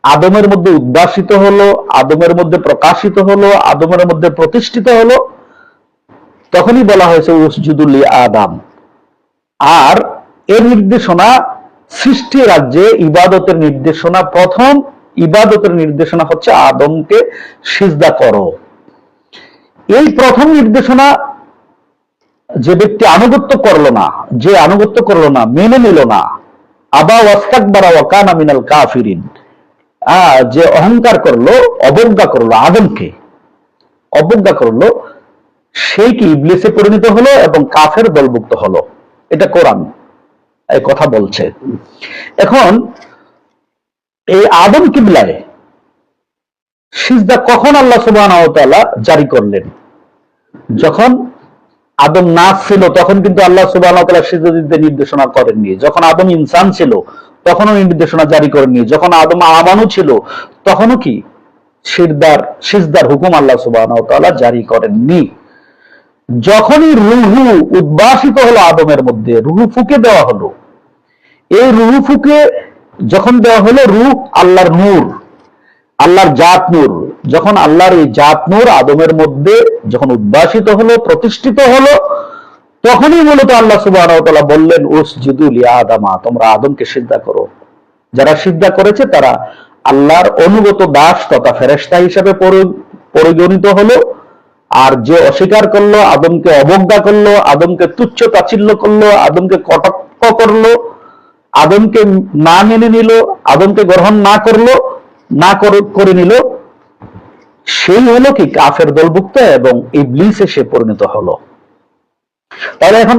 আদমের মধ্যে উদ্ভাসিত হলো, আদমের মধ্যে প্রকাশিত হলো, আদমের মধ্যে প্রতিষ্ঠিত হলো, তখনই বলা হয়েছে উসজুদু লিআদাম। আর এর নির্দেশনা সৃষ্টি রাজ্যে ইবাদতের নির্দেশনা, প্রথম ইবাদতের নির্দেশনা হচ্ছে আদমকে সিজদা করো। এই প্রথম নির্দেশনা যে ব্যক্তি আনুগত্য করলো না, যে আনুগত্য করলো না, মেনে নিল না, আবা ওয়াস্তাকবারা ওয়া কানা মিনাল কাফিরিন, যে অহংকার করলো, অবজ্ঞা করলো, আদমকে অবজ্ঞা করলো, সেই কি ইবলিসে পরিণত হলো এবং কাফের দলভুক্ত হলো। এটা কোরআন এই কথা বলছে। এখন এই আদম কিবলায় সিজদা কখন আল্লাহ সুবহানাহু ওয়া তাআলা জারি করলেন? যখন আদম নাস ছিল তখন কিন্তু আল্লাহ সুবহানাহু ওয়া তাআলা সিজদা দিতে নির্দেশনা করেননি। যখন আদম ইনসান ছিল তখনও নির্দেশনা জারি করেননি। যখন আদম আমানু ছিল তখনও কি সিজদার হুকুম আল্লাহ সুবহানাহু ওয়া তাআলা জারি করেননি। যখনই রুহু উদ্ভাসিত হলো আদমের মধ্যে, রুহু ফুঁকে দেওয়া হলো, এই রুহু ফুঁকে যখন দেওয়া হলো, রূহ আল্লাহর নূর, আল্লাহর জাত নূর, যখন আল্লাহর এই জাত নূর আদমের মধ্যে যখন উদ্ভাসিত হলো, প্রতিষ্ঠিত হলো, তখনই মূলত আল্লাহ সুবহানাহু ওয়া তাআলা বললেন উসজুদু লিআদামা, তোমরা আদমকে সিজদা করো। যারা সিজদা করেছে তারা আল্লাহর অনুগত দাস তথা ফেরেশতা হিসেবে পরিগণিত হলো। আর যে অস্বীকার করলো, আদমকে অবজ্ঞা করলো, আদমকে তুচ্ছ তাচ্ছিল্য করলো, আদমকে কটাক্ষ করলো, আদমকে না মেনে নিল, আদমকে গ্রহণ না করলো, না করে নিল, সেই হলো কি কাফের দলভুক্ত এবং ইবলিসে সে পরিণত হলো। তাহলে এখন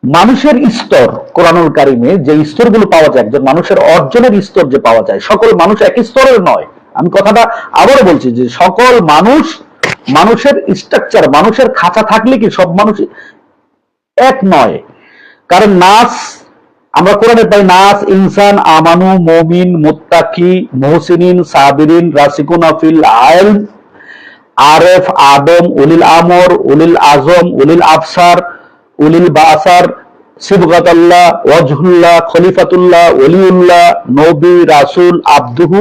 মানুষের স্তর, কোরআনুল কারিমে যে স্তরগুলো পাওয়া যায়, একজন মানুষের অর্জনের স্তর যে পাওয়া যায়, সকল মানুষ এক স্তরের নয়। আমি কথাটা আবারও বলছি যে সকল মানুষ, মানুষের স্ট্রাকচার, মানুষের খাঁচা থাকলে কি সব মানুষ এক নয়। কারণ নাস আমরা কোরআনে পাই নাস, ইনসান, আমানু, মুমিন, মুত্তাকি, মুহসিনিন, সাবিরিন, রাসিকুনা ফিল ইলম, আরেফ, আদম, উলিল আমর, উলিল আজম, উলিল আবসার, উলিল বাসার, সিবগাতাল্লাহ, ওয়াজহুল্লাহ, খলিফাতুল্লাহ, ওলিউল্লাহ, নবী, রাসূল, আব্দুহু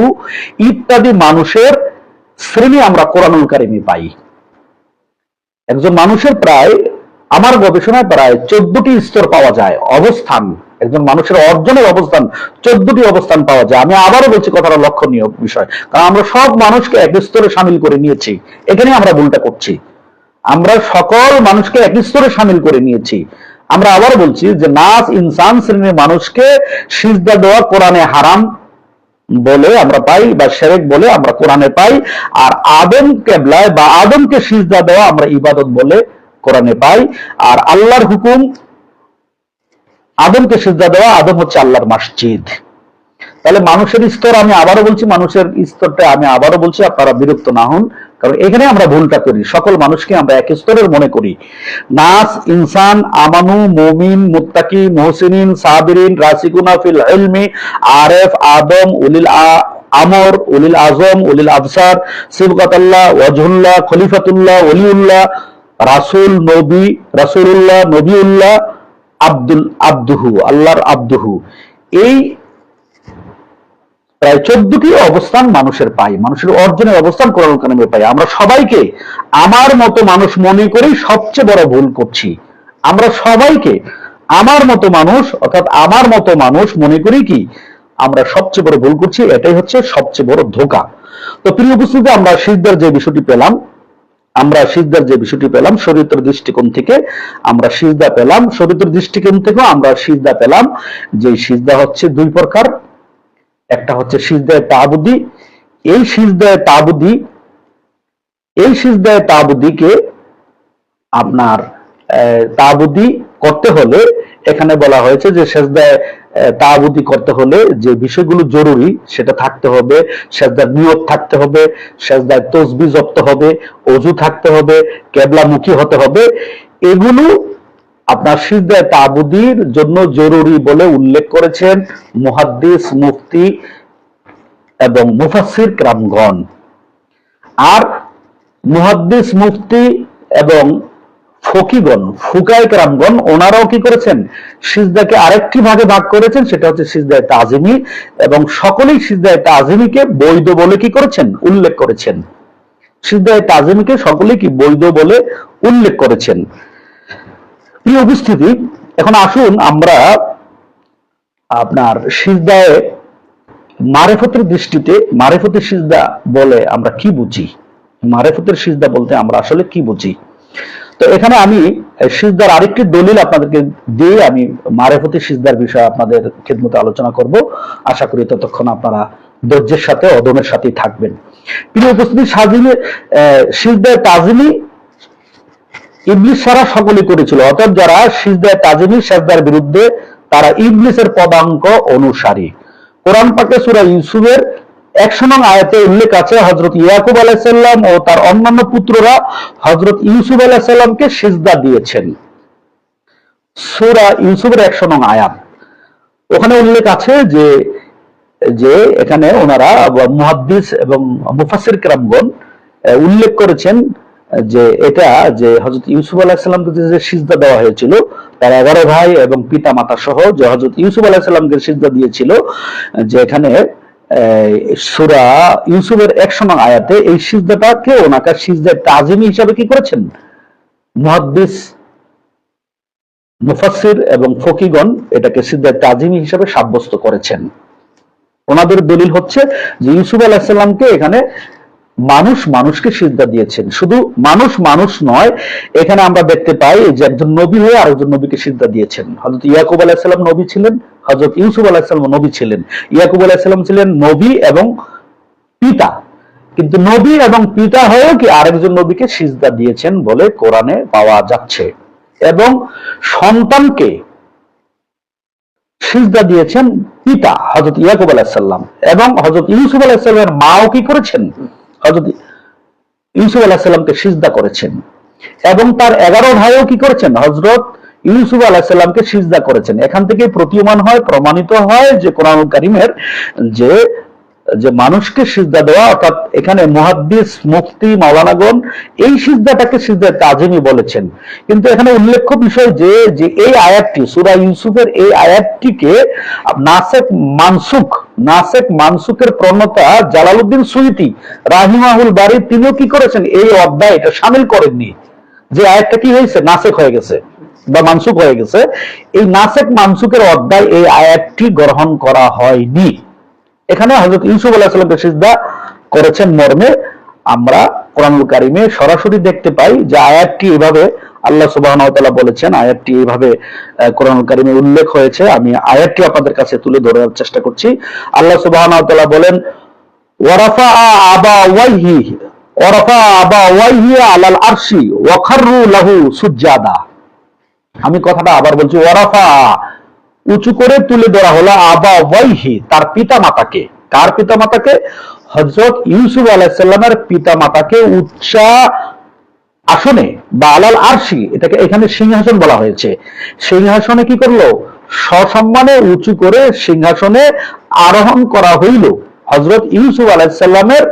ইত্যাদি মানুষের শ্রেণী আমরা কোরআনুল কারিমে পাই। একজন মানুষের প্রায়, আমার গবেষণায় প্রায় 14টি স্তর পাওয়া যায়, অবস্থান একজন মানুষের অর্জনের অবস্থান 14টি অবস্থান পাওয়া যায়। আমি আবারও বলছি, কথাটা লক্ষণীয় বিষয়, কারণ আমরা সব মানুষকে এক স্তরে সামিল করে নিয়েছি। এখানে আমরা ভুলটা করছি, আমরা সকল মানুষকে এক স্তরে সামিল করে নিয়েছি। আমরা আবারও বলছি যে নাস ইনসান শ্রেণীর মানুষকে সিজদা দেওয়া কোরআনে হারাম বলে আমরা পাই, বা শিরক বলে আমরা কোরআনে পাই। আর আদম কেবলায় বা আদমকে সিজদা দেওয়া আমরা ইবাদত বলে কোরআনে পাই। আর আল্লাহর হুকুম আদমকে সিজদা দেওয়া, আদম হচ্ছে আল্লাহর মসজিদ। তাহলে মানুষের স্তর, আমি আবারও বলছি, মানুষের স্তরটা আমি আবারও বলছি, আপনারা বিরক্ত না হন, কারণ এখানে আমরা ভুলটা করি, সকল মানুষকে আমরা এক স্তরের মনে করি। নাস ইনসান, আমানু, মুমিন, মুত্তাকি, মুহসিনিন, সাবিরিন, রাসিকুনা ফিল ইলমি, আরেফ, আদম, উলিল আমর, উলিল আজম, উলিল আবসার, সিবগাতাল্লাহ, ওয়াজহুল্লাহ, খলিফাতুল্লাহ, ওলিউল্লাহ, রাসূল, নবী, রাসূলুল্লাহ, নবীউল্লাহ, আব্দুহু, আল্লাহর আব্দুহু। এই প্রায় 14টি অবস্থান মানুষের পাই, মানুষের অর্জনের অবস্থান কোরআন কারিমে পাই। আমরা সবাইকে আমার মতো মানুষ মনে করেই সবচেয়ে বড় ভুল করছি। আমরা সবাইকে আমার মতো মানুষ, অর্থাৎ আমার মতো মানুষ মনে করি কি আমরা সবচেয়ে বড় ভুল করছি। এটাই হচ্ছে সবচেয়ে বড় ধোঁকা। তো প্রিয় উপস্থিতি, আমরা সিজদার যে বিষয়টি পেলাম শরীয়তের দৃষ্টিকোণ থেকে, আমরা সিজদা পেলাম শরীয়তের দৃষ্টিকোণ থেকেও আমরা সিজদা পেলাম যে সিজদা হচ্ছে দুই প্রকার। একটা হচ্ছে সিজদায়ে তাবুদি। এই সিজদায়ে তাবুদিকে আপনার তাবুদি করতে হলে, এখানে বলা হয়েছে যে সিজদায়ে তাবুদি করতে হলে যে বিষয়গুলো জরুরি সেটা থাকতে হবে। সিজদার নিয়ত থাকতে হবে, সিজদায় তাসবিহ জপতে হবে, ওযু থাকতে হবে, কিবলামুখী হতে হবে। এগুলো আপনার সিজদায়ে তাবুদির জন্য জরুরি বলে উল্লেখ করেছেন মুহাদ্দিস, মুফতি এবং মুফাসসির কেরামগণ। আর মুহাদ্দিস, মুফতি এবং ফকিগণ, ফুকায়ে কেরামগণ, ওনারাও কি করেছেন, সিজদাকে আরেকটি ভাগে ভাগ করেছেন, সেটা হচ্ছে সিজদায়ে তাজিমি। এবং সকলেই সিজদায়ে তাজিমিকে বৈধ বলে কি করেছেন, উল্লেখ করেছেন। সিজদায়ে তাজিমিকে সকলেই কি বৈধ বলে উল্লেখ করেছেন। প্রিয় উপস্থিতি, এখন আসুন আমরা আপনার সিজদায়ে মারিফতের দৃষ্টিতে, মারিফতের সিজদা বলে আমরা কি বুঝি, মারিফতের সিজদা বলতে আমরা আসলে কি বুঝি। তো এখানে আমি সিজদার আরেকটি দলিল আপনাদেরকে দিয়ে আমি মারিফতের সিজদার বিষয়ে আপনাদের খিদমতে আলোচনা করব। আশা করি ততক্ষণ আপনারা ধৈর্যের সাথে, অদমের সাথেই থাকবেন। প্রিয় উপস্থিতি, সিজদায়ে তাজিমি ইবলিস ছাড়া সকলেই করেছিল। অর্থাৎ যারা সিজদায়ে তাজিমি সিজদার বিরুদ্ধে, তারা ইবলিসের পদাঙ্ক অনুসারী। কোরআন পাকে সূরা ইউসুফের 100 নং আয়াতে উল্লেখ আছে, হযরত ইয়াকুব আলাইহিস সালাম ও তার অন্যান্য পুত্ররা হযরত ইউসুফ আলাইহিস সালামকে সিজদা দিয়েছেন। সূরা ইউসুফের 100 নং আয়াত, ওখানে উল্লেখ আছে যে এখানে ওনারা মুহাদ্দিস এবং মুফাসসির কেরামগণ উল্লেখ করেছেন যে এটা যে হযরত ইউসুফ আলাইহিস সালামকে যে সিজদা দেওয়া হয়েছিল, তার 11 ভাই এবং পিতা মাতা সহ যে হযরত ইউসুফ আলাইহিস সালামকে সিজদা দিয়েছিল, যে এখানে সূরা ইউসুফের 100 নং আয়াতে এই সিজদাটাকে ওনাকে সিজদায়ে তাজিমি হিসাবে কি করেছেন, মুহাদ্দিস, মুফাসসির এবং ফকিগণ এটাকে সিজদায়ে তাজিমি হিসাবে সাব্যস্ত করেছেন। ওনাদের দলিল হচ্ছে যে ইউসুফ আলাইহিস সালামকে এখানে মানুষকে সিজদা দিয়েছেন। শুধু মানুষ নয়, এখানে আমরা দেখতে পাই যে একজন নবী হয়ে আরেকজন নবীকে সিজদা দিয়েছেন। হযরত ইয়াকুব আলাইহিস সালাম নবী ছিলেন, হযরত ইউসুফ আলাইহিস সালাম নবী ছিলেন। ইয়াকুব আলাইহিস সালাম ছিলেন নবী এবং পিতা, কিন্তু নবী এবং পিতা হয়েও কি আরেকজন নবীকে সিজদা দিয়েছেন বলে কোরআনে পাওয়া যাচ্ছে। এবং সন্তানকে সিজদা দিয়েছেন পিতা হযরত ইয়াকুব আলাইহিস সালাম, এবং হযরত ইউসুফ আলাইহিস সালামের মাও কি করেছেন, হযরত ইউসুফ আলাইহিস সালামকে সিজদা করেছেন। এবং তার 11 ভাইও কি করেছেন, হযরত ইউসুফ আলাইহিস সালামকে সিজদা করেছেন। এখান থেকে প্রমাণিত হয় যে কোরআন কারীমের যে মানুষকে সিজদা দেওয়া, অর্থাৎ এখানে মুহাদ্দিস, মুফতি, মাওলানাগণ এই সিজদাটাকে সিজদায়ে তাজিমি বলেছেন। কিন্তু এখানে উল্লেখ্য বিষয় যে এই আয়াতটি, সূরা ইউসুফের এই আয়াতটিকে নাসেক মানসুকের প্রণেতা জালালউদ্দিন সুয়ুতী রাহিমাহুল বারী তিনিও কি করেছেন, এই অধ্যায় এটা শামিল করেননি। যে আয়াতটা কি হয়েছে, নাসেখ হয়ে গেছে। বা মানসুখ হয়ে গেছে, এই নাসেক মানসুকের অধ্যায় এই আয়াতটি গ্রহণ করা হয়নি। এখানে হযরত ইউসুফ আলাইহিস সালামকে সিজদা করেছেন মর্মে আমরা কোরআনুল কারীমে সরাসরি দেখতে পাই যে আয়াতটি এভাবে আল্লাহ সুবহানাহু ওয়া তাআলা বলেছেন, আয়াতটি এইভাবে কোরআনুল কারীমে উল্লেখ হয়েছে। আমি আয়াতটি আপনাদের কাছে তুলে ধরার চেষ্টা করছি। আল্লাহ সুবহানাহু ওয়া তাআলা বলেন, ওয়ারাফা আবাওয়াইহি আলাল আরশি ওয়া খাররু লাহু সুজদাা। আমি কথাটা আবার বলছি, ওয়ারাফা উঁচু করে তুলে ধরা হলো আবাওয়াইহি তার পিতা মাতাকে। কার পিতা মাতাকে? হযরত ইউসুফ আলাইহিস সালামের পিতা মাতাকে উচ্চ আসনে বা আলাল আরশি, এটাকে এখানে সিংহাসন বলা হয়েছে, সিংহাসনে কি করলো? সসম্মানে উঁচু করে সিংহাসনে আরোহণ করা হইল হযরত ইউসুফ আলাইহিস সালামের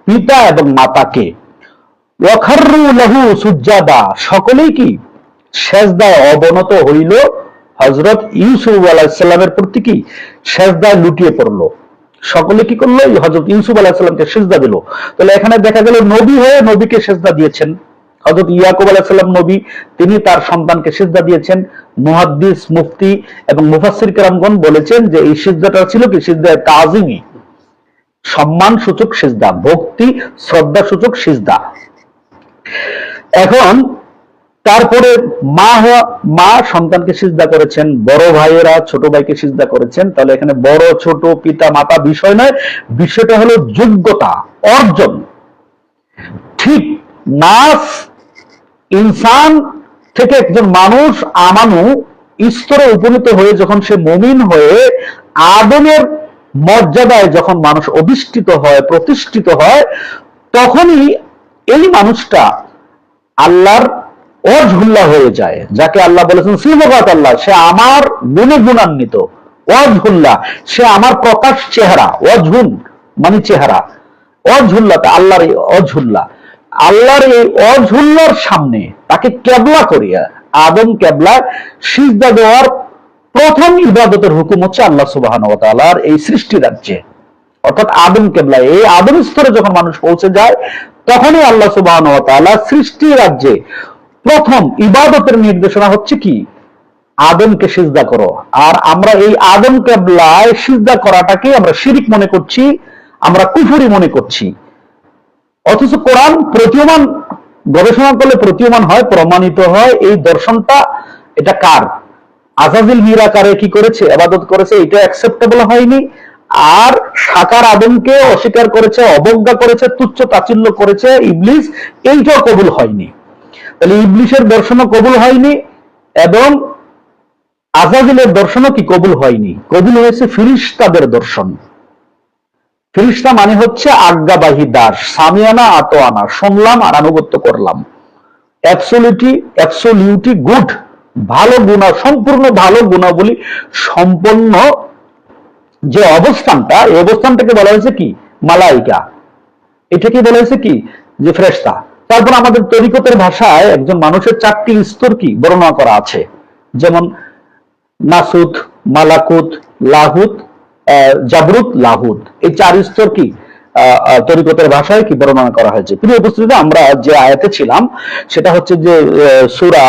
পিতা এবং মাতাকে। ওয়া খাররু লাহু সুজদাা, সকলেই কি সেজদায় অবনত হইল হযরত ইউসুফ আলাইহিস সালামের প্রতি, কি সেজদায় লুটিয়ে পড়লো। সকলে কি করলো? হযরত ইউসুফ আলাইহিস সালামকে সিজদা দিল। তাহলে এখানে দেখা গেল নবী হয়ে নবীকে সিজদা দিয়েছেন। হযরত ইয়াকুব আলাইহিস সালাম নবী, তিনি তার সন্তানকে সিজদা দিয়েছেন। মুহাদ্দিস, মুফতি এবং মুফাসসির কেরামগণ বলেছেন যে এই সিজদাটা ছিল কি? সিজদায়ে তাযিমি, সম্মান সূচক সিজদা, ভক্তি শ্রদ্ধা সূচক সিজদা। এখন তারপরে মা সন্তানকে সিজদা করেছেন, বড় ভাইয়েরা ছোট ভাইকে সিজদা করেছেন। তাহলে এখানে বড় ছোট পিতা মাতা বিষয় নয়, বিষয়টা হলো যোগ্যতা অর্জন। ঠিক নাস ইনসান থেকে একজন মানুষ আমানু স্তরে উপনীত হয়ে যখন সে মুমিন হয়ে আদমের মর্যাদায় যখন মানুষ অধিষ্ঠিত হয়, প্রতিষ্ঠিত হয়, তখনই এই মানুষটা আল্লাহর ওয়াজহুল্লাহ হয়ে যায়, যাকে আল্লাহ বলেছেন সিফাত আল্লাহ, সে আমার গুণে গুণান্বিত। ওয়াজহুল্লাহ, সে আমার প্রকাশ চেহারা। ওয়াজহুন মানে চেহারা, ওয়াজহুল্লাহ আল্লাহর এই ওয়াজহুল্লাহ, আল্লাহর এই ওয়াজহুল্লাহর সামনে তাকে কেবলা করিয়া আদম কেবলা সিজদা দেওয়ার প্রথম ইবাদতের হুকুম হচ্ছে আল্লাহ সুবহানাহু ওয়া তাআলার এই সৃষ্টি রাজ্যে, অর্থাৎ আদম কেবলা। এই আদম স্তরে যখন মানুষ পৌঁছে যায়, তখনই আল্লাহ সুবহানাহু ওয়া তাআলা সৃষ্টি রাজ্যে প্রথম ইবাদতের নির্দেশনা হচ্ছে কি? আদমকে সিজদা করো। আর আমরা এই আদম কেবলায় সিজদা করাটাকে আমরা শিরিক মনে করছি, আমরা কুফরি মনে করছি। অথচ কোরআন প্রতীয়মান, গবেষণা করলে প্রতীয়মান হয়, প্রমাণিত হয় এই দর্শনটা। এটা কার? আজাজিল মীরাকারে কি করেছে? ইবাদত করেছে, এটা অ্যাকসেপ্টেবল হয়নি। আর সাকার আদমকে অস্বীকার করেছে, অবজ্ঞা করেছে, তুচ্ছ তাচ্ছিল্য করেছে ইবলিস, এইটাও কবুল হয়নি। তাহলে ইবলিসের দর্শনও কবুল হয়নি এবং আজাজিলের দর্শনও কি কবুল হয়নি। কবুল হয়েছে ফিরিশতাদের দর্শন। ফিরিশতা মানে হচ্ছে আজ্ঞাবাহী দাস, সামিয়ানা আতোয়ানা, শুনলাম আর আনুগত্য করলাম। অ্যাবসলিউটলি গুড, ভালো গুণা, সম্পূর্ণ ভালো গুণাবলী সম্পন্ন যে অবস্থানটা, এই অবস্থানটাকে বলা হয়েছে কি? মালাইকা। এটাকে বলা হয়েছে কি? যে ফেরেশতা। তারপর আমাদের তরিকতের ভাষায় একজন মানুষের 4টি স্তর কি বর্ণনা করা আছে, যেমন নাসুত, মালাকুত, লাহুত, জাবরুত, লাহুত। এই 4 স্তর কি তরিকতের ভাষায় কি বর্ণনা করা হয়েছে। প্রিয় উপস্থিতি, আমরা যে আয়াতে ছিলাম সেটা হচ্ছে যে সূরা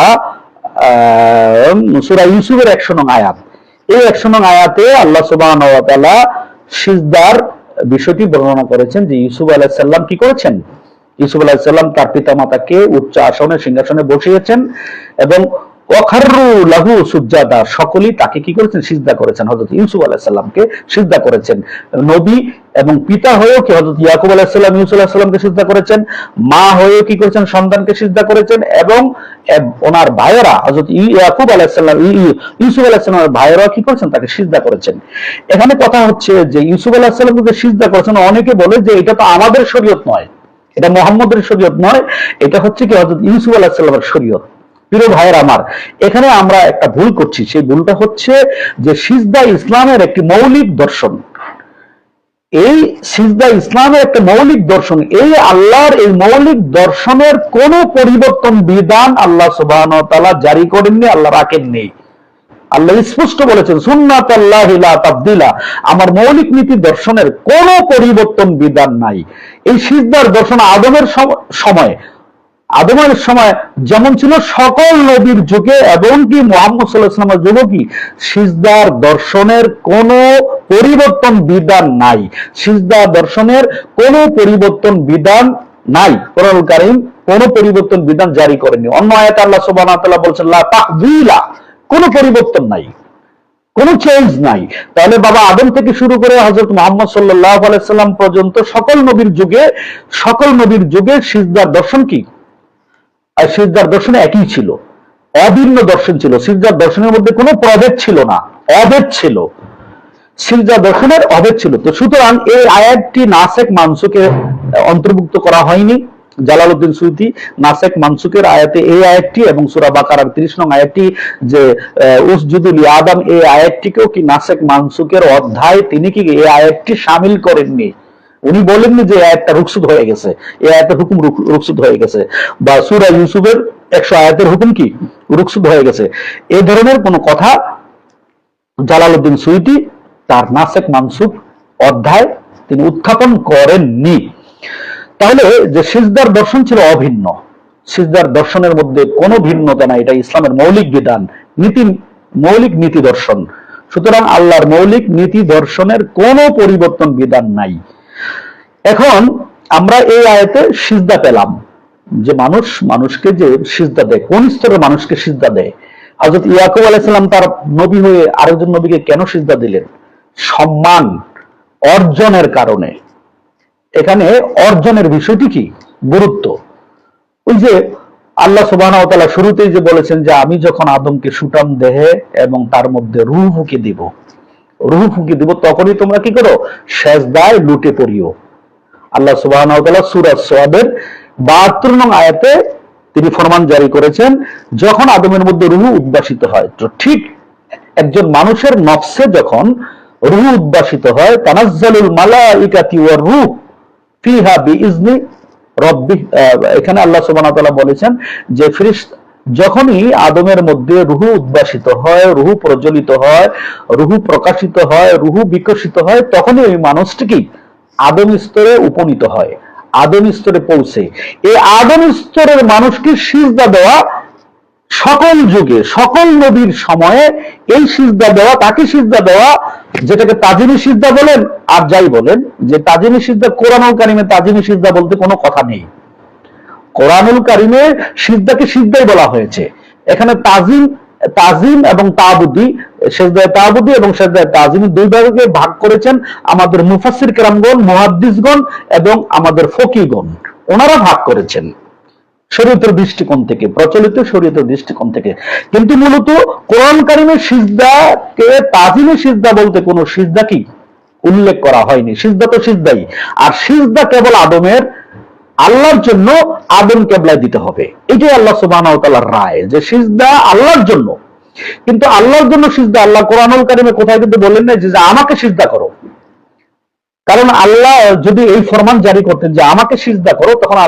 ইউসুফের 100 নং আয়াত। এই 100 নং আয়াতে আল্লাহ সুবহানাহু ওয়া তাআলা সিজদার বিষয়টি বর্ণনা করেছেন যে ইউসুফ আলাইহিস সালাম কি করেছেন? ইউসুফ আলাইহিস সালাম তার পিতা মাতাকে উচ্চ আসনে, সিংহাসনে বসিয়েছেন এবং ওয়াখাররু লাহু সুজদাা, সকলেই তাকে কি করেছেন? সিজদা করেছেন। হযরত ইউসুফ আলাইহিস সালামকে সিজদা করেছেন। নবী এবং পিতা হয়েও কি হযরত ইয়াকুব আলাইহিস সালাম ইউসুফ আলাইহিস সালামকে সিজদা করেছেন, মা হয়েও কি করেছেন? সন্তানকে সিজদা করেছেন, এবং ওনার ভাইয়েরা হযরত ইয়াকুব আলাইহিস সালাম, ইউসুফ আলাইহিস সালামের ভাইয়েরা কি করেছেন? তাকে সিজদা করেছেন। এখানে কথা হচ্ছে যে ইউসুফ আলাইহিস সালামকে সিজদা করেছেন। অনেকে বলে যে এটা তো আমাদের শরীয়ত নয়, এটা মুহাম্মদের শরীয়ত নয়, এটা হচ্ছে কি হযরত ইউসুফ আলাইহিস সালামের শরীয়ত। প্রিয় ভাইয়ের আমার, এখানে আমরা একটা ভুল করছি। সেই ভুলটা হচ্ছে যে সিজদা ইসলামের একটি মৌলিক দর্শন। এই সিজদা ইসলামের একটা মৌলিক দর্শন। এই আল্লাহর এই মৌলিক দর্শনের কোন পরিবর্তন বিধান আল্লাহ সুবহানাহু ওয়া তাআলা জারি করেননি, আল্লাহ রাখেননি। আল্লাহ স্পষ্ট বলেছেন সুন্নাতাল্লাহি লা তাবদিলা, আমার মৌলিক নীতি দর্শনের কোন পরিবর্তন বিধান নাই। এই সিজদার দর্শন আদমের সময় আদম আলাইহিস সময় যেমন ছিল সকল নবীর যুগে এবং কি মুহাম্মদ সাল্লাল্লাহু আলাইহি ওয়াসাল্লামের যুগে কি সিজদার দর্শনের কোনো পরিবর্তন বিধান নাই। সিজদা দর্শনের কোনো পরিবর্তন বিধান নাই। কোরআনুল কারীম কোনো পরিবর্তন বিধান জারি করেনি। অন্য আয়াতে আল্লাহ সুবহানাহু ওয়া তাআলা বলছেন লা তাহযীলা, কোনো পরিবর্তন নাই, কোনো চেঞ্জ নাই। তাহলে বাবা আদম থেকে শুরু করে হযরত মুহাম্মদ সাল্লাল্লাহু আলাইহি ওয়াসাল্লাম পর্যন্ত সকল নবীর যুগে সিজদার দর্শন কি, আর সিজদার দর্শন একই ছিল, অভিন্ন দর্শন ছিল। সিজদার দর্শনের মধ্যে কোনো প্রভেদ ছিল না, অভেদ ছিল। সিজদা দর্শনের অভেদ ছিল। তো সুতরাং এই আয়াতটি নাসেখ মানসুখে অন্তর্ভুক্ত করা হয়নি। জালালউদ্দিন সুয়ুতী নাসেখ মানসুখের আয়াতে এই আয়াতটি এবং সূরা বাকারার 30 নং আয়াতটি যে উসজুদু লি আদম, এই আয়াতটিকেও কি নাসেখ মানসুখের অধ্যায় তিনি কি এই আয়াতটি শামিল করেননি। উনি বলেননি যে আয়াতটা রুখসুদ হয়ে গেছে, এই আয়াতের হুকুম রুখসুদ হয়ে গেছে, বা সূরা ইউসুফের 100 আয়াতের হুকুম কি রুখসুদ হয়ে গেছে। এই ধরনের কোনো কথা জালালউদ্দিন সুয়ুতী তার নাসেখ মানসুখ অধ্যায় তিনি উত্থাপন করেননি। তাহলে যে সিজদার দর্শন ছিল অভিন্ন, সিজদার দর্শনের মধ্যে কোনো ভিন্নতা নাই, এটা ইসলামের মৌলিক বিধান, মৌলিক নীতি দর্শন। সুতরাং আল্লাহর মৌলিক নীতি দর্শনের কোনো পরিবর্তন বিধান নাই। এখন আমরা এই আয়াতে সিজদা পেলাম যে মানুষকে যে সিজদা দেয়, কোন স্তরের মানুষকে সিজদা দেয়। হযরত ইয়াকুব আলাইহিস সালাম তার নবী হয়ে আরেকজন নবীকে কেন সিজদা দিলেন? সম্মান অর্জনের কারণে। এখানে অর্জনের বিষয়টি কি গুরুত্ব। ওই যে আল্লাহ সুবহানাহু ওয়া তাআলা শুরুতেই যে বলেছেন যে আমি যখন আদমকে সুঠাম দেহে এবং তার মধ্যে রূহ ফুঁকে দিব তখনই তোমরা কি করো, সেজদায় লুটে পড়িও। আল্লাহ সুবহানাহু ওয়া তাআলা সূরা সাদের 72 নং আয়াতে তিনি ফরমান জারি করেছেন, যখন আদমের মধ্যে রূহ উদ্ভাসিত হয়। তো ঠিক একজন মানুষের নফসে যখন রূহ উদ্ভাসিত হয়, তানাজ্জালুল মালাইকাতু ওয়ার রূহ ফিহা বিইজনি রব্বি, এখানে আল্লাহ সুবহানাহু ওয়া তাআলা বলেছেন যে ফেরেশতা যখনই আদমের মধ্যে রূহ উদ্ভাসিত হয়, রূহ প্রজ্বলিত হয়, রূহ প্রকাশিত হয়, রূহ বিকশিত হয়, তখনই ওই মানুষটি কি আদম স্তরে উপনীত হয়, আদম স্তরে পৌঁছে। এই আদম স্তরের মানুষকে সিজদা দেওয়া সকল যুগে সকল নবীর সময়ে এই সিজদা দেওয়া, তাকে সিজদা দেওয়া, যেটাকে তাজিমি সিজদা বলেন আর যাই বলেন, যে তাজিমি সিজদা কোরআনুল কারীমে তাজিমি সিজদা বলতে কোনো কথা নেই। কোরআনুল কারীমে সিজদাকে সিজদাই বলা হয়েছে। এখানে তাজিম এবং তাবুদি, সিজদায়ে তাবুদি এবং সিজদায়ে তাজিম দুই ভাগে ভাগ করেছেন আমাদের মুফাসসির কেরামগণ, মুহাদ্দিসগণ এবং আমাদের ফকিহগণ, ওনারা ভাগ করেছেন শরীয়তের দৃষ্টিকোণ থেকে, প্রচলিত শরীয়তের দৃষ্টিকোণ থেকে। কিন্তু মূলত কোরআন কারীমে সিজদাকে তাজিমে সিজদা বলতে কোনো সিজদা কি উল্লেখ করা হয়নি। সিজদা তো সিজদাই, আর সিজদা কেবল আদমের, আল্লাহর জন্য আদম কেবলায় দিতে হবে। এটাই আল্লাহ সুবহানাহু ওয়া তাআলার রায় যে সিজদা আল্লাহর জন্য। কিন্তু আল্লাহর জন্য সিজদা আল্লাহ কোরআনুল কারীমে কোথায় কিন্তু বলেন না যে আমাকে সিজদা করো। কারণ আল্লাহ যদি এই ফরমান জারি করতেন যে আমাকে সিজদা করো, তখন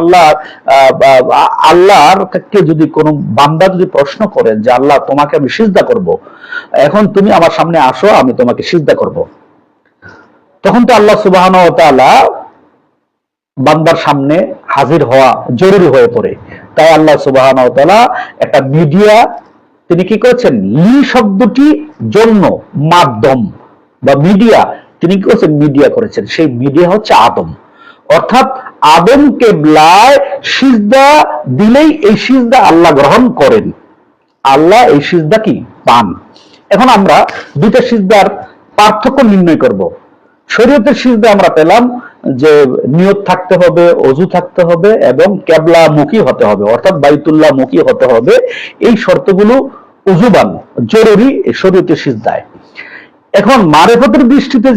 আল্লাহর কে যদি কোনো বান্দা যদি প্রশ্ন করেন যে আল্লাহ তোমাকে আমি সিজদা করব, এখন তুমি আমার সামনে আসো আমি তোমাকে সিজদা করব, তখন তো আল্লাহ সুবহানাহু ওয়া তাআলা বান্দার সামনে হাজির হওয়া জরুরি হয়ে পড়ে। তাই আল্লাহ সুবহানাহু ওয়া তাআলা একটা মিডিয়া তিনি কি করেছেন, লি শব্দটি জন্য মাধ্যম বা মিডিয়া, তিনি কি করেছেন, মিডিয়া করেছেন। সেই মিডিয়া হচ্ছে আদম, অর্থাৎ আদম কেবলায় সিজদা দিলেই এই সিজদা আল্লাহ গ্রহণ করেন, আল্লাহ এই সিজদা কি পান। এখন আমরা দুইটা সিজদার পার্থক্য নির্ণয় করব। শরীয়তের সিজদা আমরা পেলাম যে নিয়ত থাকতে হবে, ওযু থাকতে হবে এবং কিবলা মুখী হতে হবে, অর্থাৎ বাইতুল্লাহ মুখী হতে হবে। এই শর্তগুলো উযুবান জরুরি শরীয়তের সিজদায়। এখন মারেফতের দৃষ্টিতে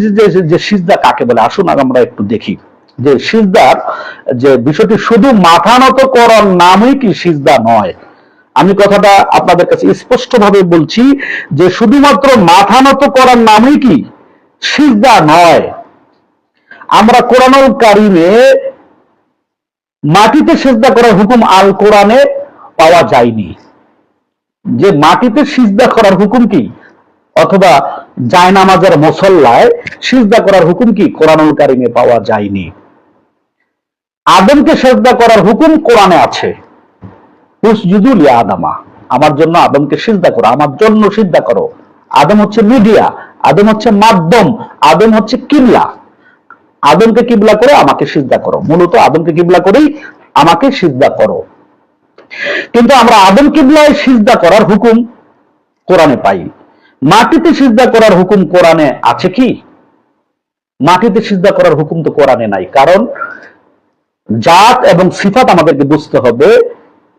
যে সিজদা কাকে বলে, আসুন আমরা একটু দেখি যে সিজদার যে বিষয়টি শুধু মাথা নত করার নামই কি সিজদা নয়। আমি কথাটা আপনাদের কাছে স্পষ্টভাবে বলছি যে শুধুমাত্র মাথা নত করার নামই কি সিজদা নয়। আমরা কোরআনুল কারীমে মাটিতে সিজদা করার হুকুম আল কোরআনে পাওয়া যায়নি, যে মাটিতে সিজদা করার হুকুম কি, অথবা জায়নামাজের মুসল্লায় সিজদা করার হুকুম কি কোরআনুল কারীমে পাওয়া যায়নি। আদমকে সিজদা করার হুকুম কোরআনে আছে, উসজুদু লি আদামা, আমার জন্য আদমকে সিজদা করো, আমার জন্য সিজদা করো। আদম হচ্ছে মিডিয়া, আদম হচ্ছে মাধ্যম, আদম হচ্ছে কিবলা। আদমকে কিবলা করে আমাকে সিজদা করো, মূলত আদমকে কিবলা করেই আমাকে সিজদা করো। কিন্তু আমরা আদম কিবলায় সিজদা করার হুকুম কোরআনে পাই, মাটিতে সিজদা করার হুকুম কোরআনে আছে কি? মাটিতে সিজদা করার হুকুম তো কোরআনে নাই। কারণ জাত এবং সিফাত আমাদেরকে বুঝতে হবে।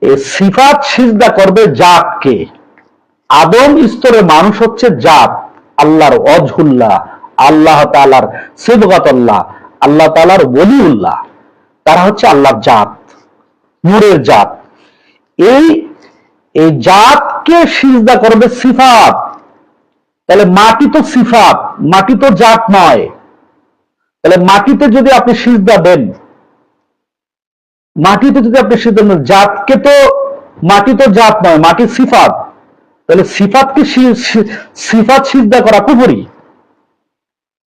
এই সিফাত সিজদা করবে জাতকে। আদম স্তরের মানুষ হচ্ছে জাত, আল্লাহর ওয়াজহুল্লাহ, আল্লাহ তাআলার সিবগাতুল্লাহ, আল্লাহ তাআলার ওলিউল্লাহ, তারা হচ্ছে আল্লাহর জাত, নূরের জাত। এই এই জাতকে সিজদা করবে সিফাত। তাহলে মাটি তো সিফাত, মাটি তো জাত নয়। তাহলে মাটিতে যদি আপনি সিজদা দেন, মাটিতে যদি আপনি সিজদা দেন, জাতকে তো, মাটি তো জাত নয়, মাটি সিফাত। তাহলে সিফাতকে সিফাত সিজদা করা কুফরি,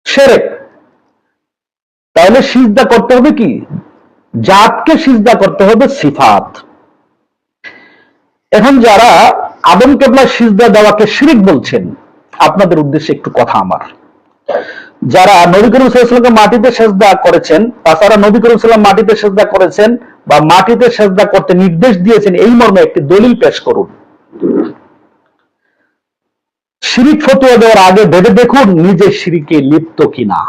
শিরক। তাহলে সিজদা করতে হবে কি? জাতকে সিজদা করতে হবে সিফাত। এখন যারা আদম কেবলা সিজদা দেওয়াকে শিরক বলছেন, আপনাদের উদ্দেশ্যে একটু কথা আমার। যারা নবী করিম সাল্লাল্লাহু আলাইহি ওয়াসাল্লামকে মাটিতে সিজদা করেছেন, তাছাড়া নবী করিম সাল্লাল্লাহু আলাইহি ওয়াসাল্লাম মাটিতে সিজদা করেছেন বা মাটিতে সিজদা করতে নির্দেশ দিয়েছেন, এই মর্মে একটি দলিল পেশ করুন। শিরিক ফতোয়া দেওয়ার আগে ভেবে দেখুন নিজে শিরিকে লিপ্ত কিনা।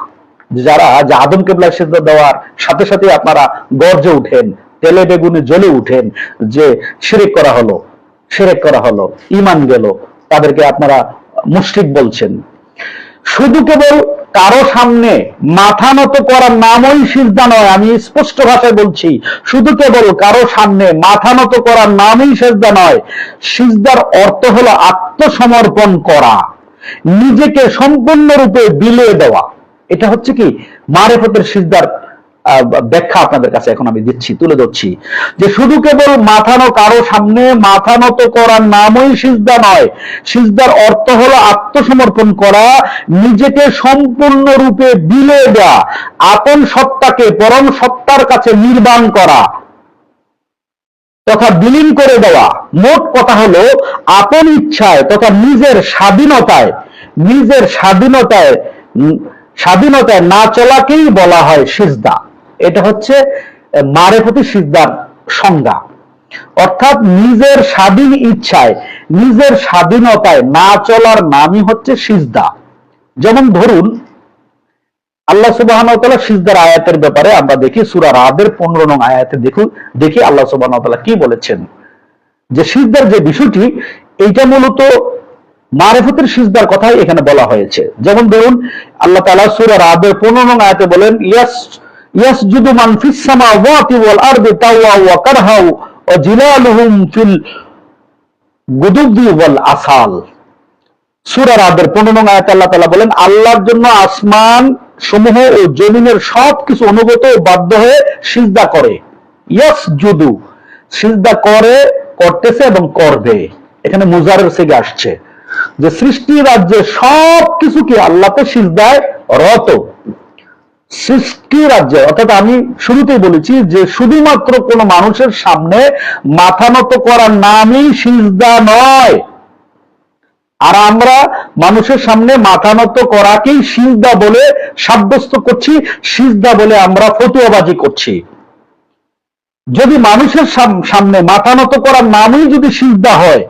যারা আদম কেবলা সিজদা দেওয়ার সাথে সাথে আপনারা গর্জে উঠেন, তেলে বেগুনে জ্বলে উঠেন যে শিরিক করা হলো, শিরক করা হলো, ঈমান গেল, তাদেরকে আপনারা মুশরিক বলছেন। শুধু কেবল কারো সামনে মাথা নত করার নামই সিজদা নয়, আমি স্পষ্ট ভাষায় বলছি, শুধু কেবল কারো সামনে মাথা নত করার নামই সিজদা নয়। সিজদার অর্থ হলো আত্মসমর্পণ করা, নিজেকে সম্পূর্ণরূপে বিলিয়ে দেওয়া। এটা হচ্ছে কি মারিফতের সিজদার ব্যাখ্যা আপনাদের কাছে এখন আমি দিচ্ছি, তুলে ধরছি যে শুধু কেবল কারো সামনে মাথা নত করার নামই সিজদা নয়। সিজদার অর্থ হলো আত্মসমর্পণ করা, নিজেকে সম্পূর্ণরূপে বিলিয়ে দেওয়া, আপন সত্তাকে পরম সত্তার কাছে নির্বাণ করা তথা বিলীন করে দেওয়া। মোট কথা হলো আপন ইচ্ছায় তথা নিজের স্বাধীনতায়, নিজের স্বাধীনতায় না চলাকেই বলা হয় সিজদা। এটা হচ্ছে মারিফতি সিজদার সংজ্ঞা। অর্থাৎ নিজের স্বাধীন ইচ্ছায়, নিজের স্বাধীনতায় না চলার নামই হচ্ছে সিজদা। যেমন ধরুন আল্লাহ সুবহানাহু ওয়া তাআলা সিজদার আয়াতের ব্যাপারে আমরা দেখি সূরা রাদের 15 নং আয়াতে দেখি আল্লাহ সুবহানাহু ওয়া তাআলা কি বলেছেন। যে সিজদার যে বিষয়টি, এইটা মূলত মারিফতের সিজদার কথাই এখানে বলা হয়েছে। যেমন ধরুন আল্লাহ তাআলা সূরা রাদের 15 নং আয়াতে বলেন, ইয়াসজুদু মান ফিস সামাওয়াতি ওয়াল আরদি তাওয়া ওয়া কারহা ওয়া জিলালুহুম ফিল গুদুবি ওয়াল আসাল। সূরা রাদের 15 নং আয়াতে আল্লাহ তাআলা বলেন, আল্লাহর জন্য আসমান সমূহ ও জমিনের সবকিছু অনুগত ও বাধ্য হয়ে সিজদা করে। ইয়াসজুদু সিজদা করে, করতেছে এবং করবে। এখানে মুজারের সিগা আসছে যে সৃষ্টি রাজ্যে সবকিছু কি আল্লাহকে সিজদায় রত। সৃষ্টি রাজ্যে, অর্থাৎ আমি শুরুতেই বলেছি যে শুধুমাত্র কোন মানুষের সামনে মাথা নত করার নামই সিজদা নয়। আর আমরা মানুষের সামনে মাথা নত করাকেই সিজদা বলে সাব্যস্ত করছি, সিজদা বলে আমরা ফতোয়াবাজি করছি। যদি মানুষের সামনে মাথা নত করার নামই যদি সিজদা হয়,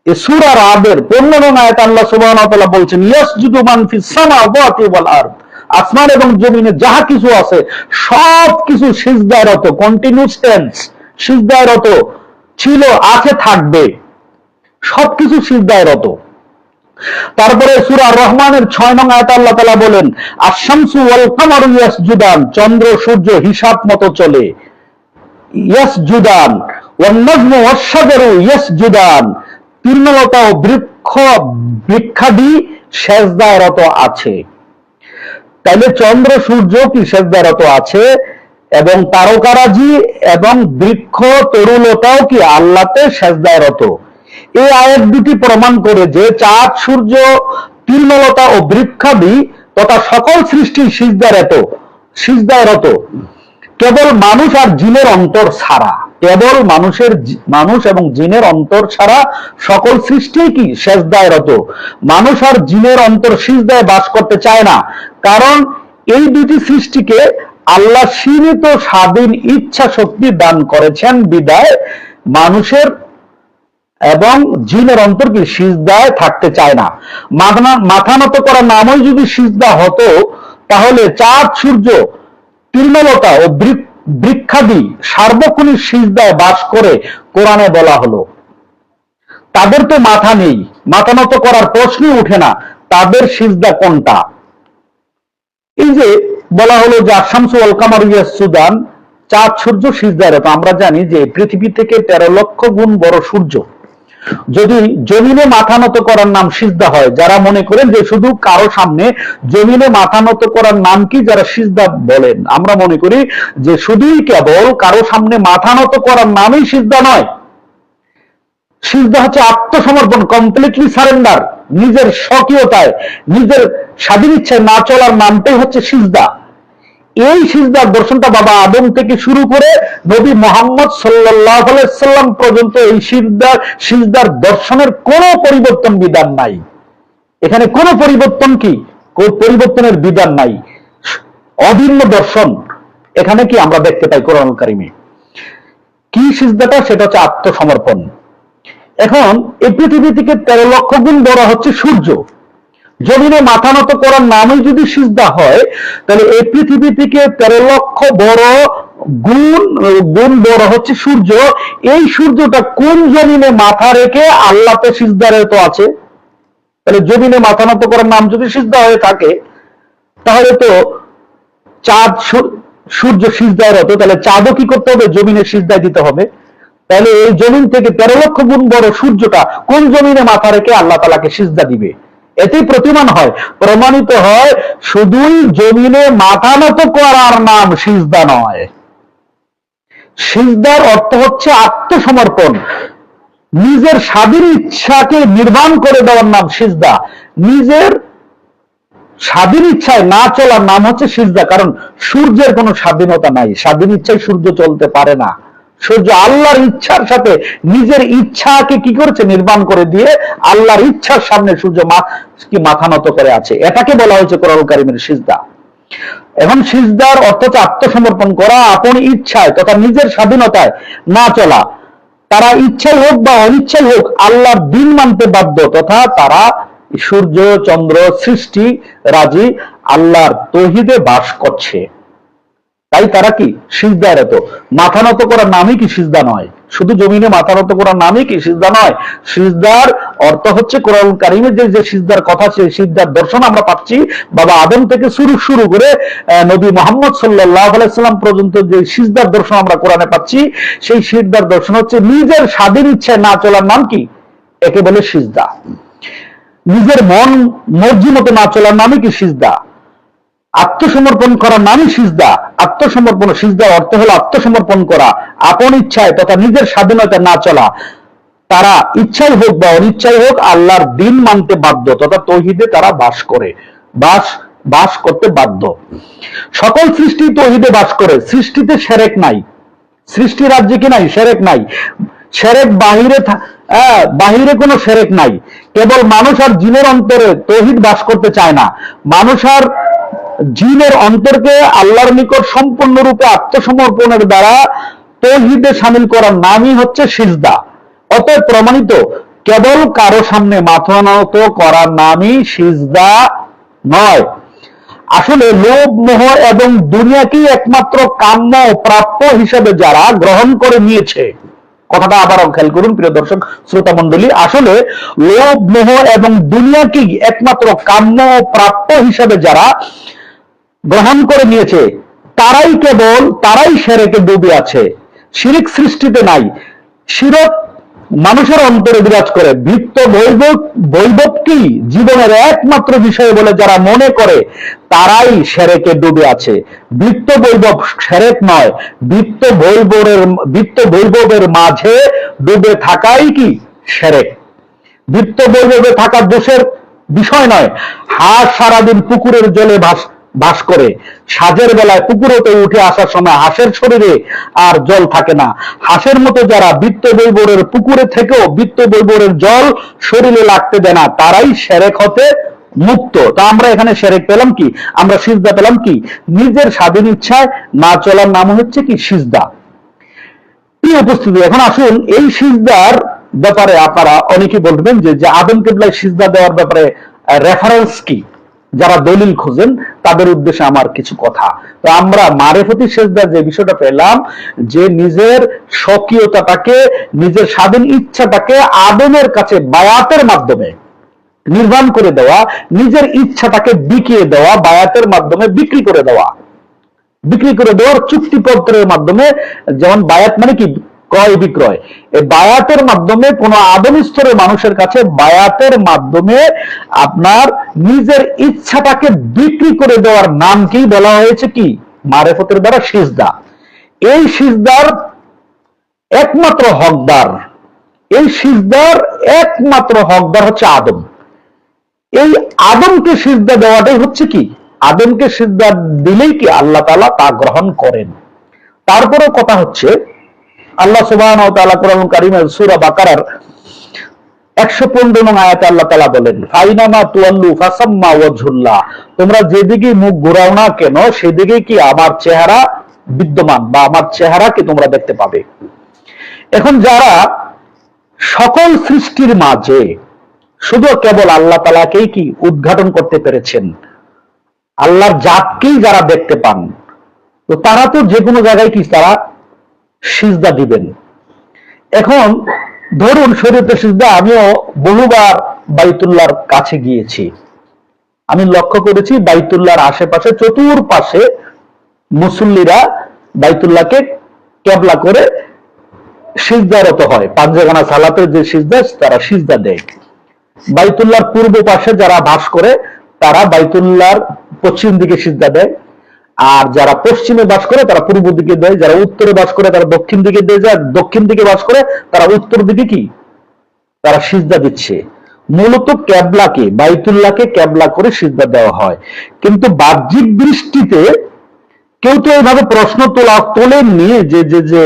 এই সূরা রাদের 15 নং আয়াতে আল্লাহ সুবহানাহু ওয়া তাআলা বলছেন, ইয়াসজুদু মান ফিস সামাওয়াতি ওয়াল আরদ, আসমান এবং জমিনে যাহা কিছু আছে সব কিছু সিজদায় রত, কন্টিনিউয়াস টেন্স, সিজদায় রত ছিল, আছে, থাকবে, সবকিছু সিজদায় রত। তারপরে সূরা রহমানের 6 নং আয়াতে আল্লাহ তাআলা বলেন, আশ-শামসু ওয়াল কামারু ইয়াসজুদান, চন্দ্র সূর্য হিসাব মতো চলে, ইয়াসজুদান, ওয়ান নাজমু ওয়াশ-শাজারু ইয়াসজুদান, তৃণলতা ও বৃক্ষাদি সেজদায় রত আছে। তাইলে চন্দ্র সূর্য কি সেজদায় রত আছে, এবং তারকারাজি এবং বৃক্ষ তরুলতাও কি আল্লাহতে সেজদায় রত। এই আয়াত দুটি প্রমাণ করে যে চাঁদ সূর্য তৃণলতা ও বৃক্ষাদি তথা সকল সৃষ্টি সিজদায় রত। কেবল মানুষ আর জিনের অন্তর ছাড়া, কেবল মানুষ এবং জিনের অন্তর ছাড়া সকল সৃষ্টি কি সেজদায় রত। মানুষ আর জিনের অন্তর সিজদায় বাস করতে চায় না, কারণ এই দুটি সৃষ্টিকে আল্লাহ সীমিত স্বাধীন ইচ্ছা শক্তি দান করেছেন বিদায় মানুষের এবং জিনের অন্তর কি সিজদায় থাকতে চায় না। মাথা নত করার নামই যদি সিজদা হতো, তাহলে চাঁদ সূর্য তৃণলতা ও বৃক্ষাদি সার্বক্ষণিক সিজদায় বাস করে কোরআনে বলা হলো। তাদের তো মাথা নেই, মাথা নত করার প্রশ্নই উঠে না, তাদের সিজদা কোনটা? এই যে বলা হলো যে আশামসু ওয়াল কামারু ইয়াসজুদান, চাঁদ সূর্য সিজদায় রত। আমরা জানি যে পৃথিবী থেকে 13 লক্ষ গুণ বড় সূর্য। যদি জমিনে মাথা নত করার নাম সিজদা হয়, যারা মনে করেন যে শুধু কারো সামনে জমিনে মাথা নত করার নাম কি যারা সিজদা বলেন, আমরা মনে করি যে শুধুই কেবল কারো সামনে মাথা নত করার নামই সিজদা নয়। সিজদা হচ্ছে আত্মসমর্পণ, কমপ্লিটলি সারেন্ডার, নিজের স্বকীয়তায় নিজের স্বাধীন ইচ্ছায় না চলার নামটাই হচ্ছে সিজদা। এই সিজদার দর্শনটা বাবা আদম থেকে শুরু করে নবী মুহাম্মদ সাল্লাল্লাহু আলাইহি সাল্লাম পর্যন্ত এই সিজদার দর্শনের কোনো পরিবর্তন বিধান নাই। এখানে কোনো পরিবর্তনের বিধান নাই, অভিন্ন দর্শন এখানে কি আমরা দেখতে পাই কোরআনুল কারীমে। কি সিজদাটা? সেটা হচ্ছে আত্মসমর্পণ। এখন এই পৃথিবী থেকে 13 লক্ষ গুণ বড় হচ্ছে সূর্য। জমিনে মাথা নত করার নামই যদি সিজদা হয়, তাহলে এই পৃথিবী থেকে 13 লক্ষ গুণ বড় হচ্ছে সূর্য। এই সূর্যটা কোন জমিনে মাথা রেখে আল্লাহতে সিজদারে তো আছে? তাহলে জমিনে মাথা নত করার নাম যদি সিজদা হয়ে থাকে, তাহলে তো চাঁদ সূর্য সিজদায় রত, তাহলে চাঁদও কি করতে হবে? জমিনে সিজদায় দিতে হবে। তাহলে এই জমিন থেকে 13 লক্ষ গুণ বড় সূর্যটা কোন জমিনে মাথা রেখে আল্লাহ তাআলাকে সিজদা দিবে? এতেই প্রমাণিত হয় শুধুই জমিনে মাথা নত করার নাম সিজদা নয়। সিজদার অর্থ হচ্ছে আত্মসমর্পণ, নিজের স্বাধীন ইচ্ছাকে নির্বাণ করে দেওয়ার নাম সিজদা। নিজের স্বাধীন ইচ্ছায় না চলার নাম হচ্ছে সিজদা, কারণ সূর্যের কোনো স্বাধীনতা নাই, স্বাধীন ইচ্ছায় সূর্য চলতে পারে না। সূর্য আল্লাহর ইচ্ছার সাথে নিজের ইচ্ছাকে কি করেছে? নির্বাণ করে দিয়ে আল্লাহর ইচ্ছার সামনে সূর্য কি মাথা নত করে আছে। এটাকে বলা হয়েছে কোরআনুল কারীমের সিজদা। এখন সিজদার অর্থ হচ্ছে আত্মসমর্পণ করা, আপন ইচ্ছায় তথা নিজের স্বাধীনতায় না চলা। তারা ইচ্ছাই হোক বা অনিচ্ছাই হোক আল্লাহর দ্বীন মানতে বাধ্য, তথা তারা সূর্য চন্দ্র সৃষ্টি রাজি আল্লাহর তৌহিদে বাস করছে, তাই তারা কি সিজদায় রত। মাথা নত করার নামই কি সিজদা নয়? শুধু জমিনে মাথা নত করার নামই কি সিজদা নয়? সিজদার অর্থ হচ্ছে কোরআনুল কারীমে যে সিজদার কথা, সেই সিজদার দর্শন আমরা পাচ্ছি বাবা আদম থেকে শুরু করে নবী মুহাম্মদ সাল্লাল্লাহু আলাইহি সাল্লাম পর্যন্ত যে সিজদার দর্শন আমরা কোরআনে পাচ্ছি, সেই সিজদার দর্শন হচ্ছে নিজের স্বাধীন ইচ্ছায় না চলার নাম কি? একে বলে সিজদা। নিজের মর্জি মতো না চলার নামই কি সিজদা। আত্মসমর্পণ করার নামই সিজদা। আত্মসমর্পণ, সিজদার অর্থ হলো আত্মসমর্পণ করা, আপন ইচ্ছায় তথা নিজের স্বাধীনতায় না চলা। তারা ইচ্ছাই হোক বা অনিচ্ছাই হোক আল্লাহর দ্বীন মানতে বাধ্য, তথা তৌহিদে তারা বাস করতে বাধ্য। সকল সৃষ্টি তৌহিদে বাস করে, সৃষ্টিতে শিরক নাই, সৃষ্টি রাজ্যে কি নাই? শিরক নাই। শিরক বাহিরে কোনো শিরক নাই। কেবল মানুষ আর জিনের অন্তরে তৌহিদ বাস করতে চায় না। মানুষ আর জিনের অন্তরকে আল্লাহর নিকট সম্পূর্ণরূপে আত্মসমর্পণের দ্বারা তৌহিদে শামিল করার নামই হচ্ছে সিজদা। অতএব প্রমাণিত, কেবল কারো সামনে মাথা নত করার নামই সিজদা নয়। আসলে লোভ মোহ এবং দুনিয়াকেই একমাত্র কাম্য প্রাপ্য হিসেবে যারা গ্রহণ করে নিয়েছে, কথাটা আবারও খেয়াল করুন প্রিয় দর্শক শ্রোতা মন্ডলী, আসলে লোভ মোহ এবং দুনিয়াকেই একমাত্র কাম্য প্রাপ্য হিসেবে যারা গ্রহণ করে নিয়েছে, তারাই শিরকে ডুবে আছে। শিরক সৃষ্টিতে নাই, শিরক মানুষের অন্তরে বিরাজ করে। বৃত্ত বৈভব কি জীবনের একমাত্র বিষয় বলে যারা মনে করে, তারাই শিরকে ডুবে আছে। বৃত্ত বৈভব শিরক নয়, বৃত্ত বৈভবের মাঝে ডুবে থাকাই কি শিরক। বৃত্ত বৈভবে থাকা দোষের বিষয় নয়। হাঁস সারাদিন পুকুরের জলে বাস করে, সাজের বেলায় পুকুরেতে উঠে আসার সময় হাঁসের শরীরে আর জল থাকে না। হাঁসের মতো যারা বৃত্ত বৈবরের পুকুরে থেকেও বৃত্ত বৈবরের জল শরীরে লাগতে দেয় না, তারাই শিরক হতে মুক্ত। তা আমরা এখানে শিরক পেলাম কি? আমরা সিজদা পেলাম কি? নিজের স্বাধীন ইচ্ছায় না চলার নাম হচ্ছে কি? সিজদা। প্রিয় উপস্থিতি, এখন আসুন এই সিজদার ব্যাপারে আপনারা অনেকে বলবেন যে আদম কিবলায় সিজদা দেওয়ার ব্যাপারে রেফারেন্স কি? যারা দলিল খোঁজেন তাদের উদ্দেশ্যে আমার কিছু কথা। তো আমরা মারেফতি সিজদার যে বিষয়টা পেলাম, যে নিজের স্বকীয়তাটাকে, নিজের স্বাধীন ইচ্ছাটাকে আদমের কাছে বায়াতের মাধ্যমে নির্বাণ করে দেওয়া, নিজের ইচ্ছাটাকে বিকিয়ে দেওয়া, বায়াতের মাধ্যমে বিক্রি করে দেওয়ার চুক্তিপত্রের মাধ্যমে। যেমন বায়াত মানে কি? ক্রয় বিক্রয়। এই বায়াতের মাধ্যমে কোন আদম স্তরের মানুষের কাছে বায়াতের মাধ্যমে আপনার নিজের ইচ্ছাটাকে বিক্রি করে দেওয়ার নামকেই বলা হয়েছে কি? মারেফতের দ্বারা সিজদা। এই সিজদার একমাত্র হকদার, এই সিজদার একমাত্র হকদার হচ্ছে আদম। এই আদমকে সিজদা দেওয়াটাই হচ্ছে কি? আদমকে সিজদা দিলেই কি আল্লাহ তাআলা তা গ্রহণ করেন। তারপরেও কথা হচ্ছে, আল্লাহ সুবহানাহু ওয়া তাআলা কোরআন কারীমের সূরা বাকারার 115 নং আয়াতে আল্লাহ তাআলা বলেন, ফাইনামা তুয়াল্লু ফাসাম্মা ওয়াজহুল্লাহ, তোমরা যেদিকে মুখ ঘুরাও না কেন সেদিকে কি আমার চেহারা বিদ্যমান, বা আমার চেহারাকে তোমরা দেখতে পাবে। এখন যারা সকল সৃষ্টির মাঝে শুধু কেবল আল্লাহ তাআলাকেই কি উদ্ঘাটন করতে পেরেছেন, আল্লাহর জাতকেই যারা দেখতে পান, তো তারা তো যে কোনো জায়গায় কি তারা সিজদা দিবেন। এখন ধরুন শরীয়তে সিজদা, আমিও বহুবার বাইতুল্লাহর কাছে গিয়েছি, আমি লক্ষ্য করেছি বাইতুল্লাহর আশেপাশে চতুর্পাশে মুসল্লিরা বাইতুল্লাহকে কেবলা করে সিজদারত হয়। পাঁচজাগানা সালাতের যে সিজদা, তারা সিজদা দেয়। বাইতুল্লাহর পূর্ব পাশে যারা বাস করে তারা বাইতুল্লাহর পশ্চিম দিকে সিজদা দেয়, আর যারা পশ্চিমে বাস করে তারা পূর্ব দিকে দেয়, যারা উত্তরে বাস করে তারা দক্ষিণ দিকে দিয়ে যায়, দক্ষিণ দিকে বাস করে তারা উত্তর দিকে কি তারা সিজদা দিচ্ছে। মূলত কেবলাকে, বাইতুল্লাহকে কেবলা করে সিজদা দেওয়া হয়। কিন্তু বাহ্যিক দৃষ্টিতে কেউ তো এইভাবে প্রশ্ন তোলেননি যে যে যে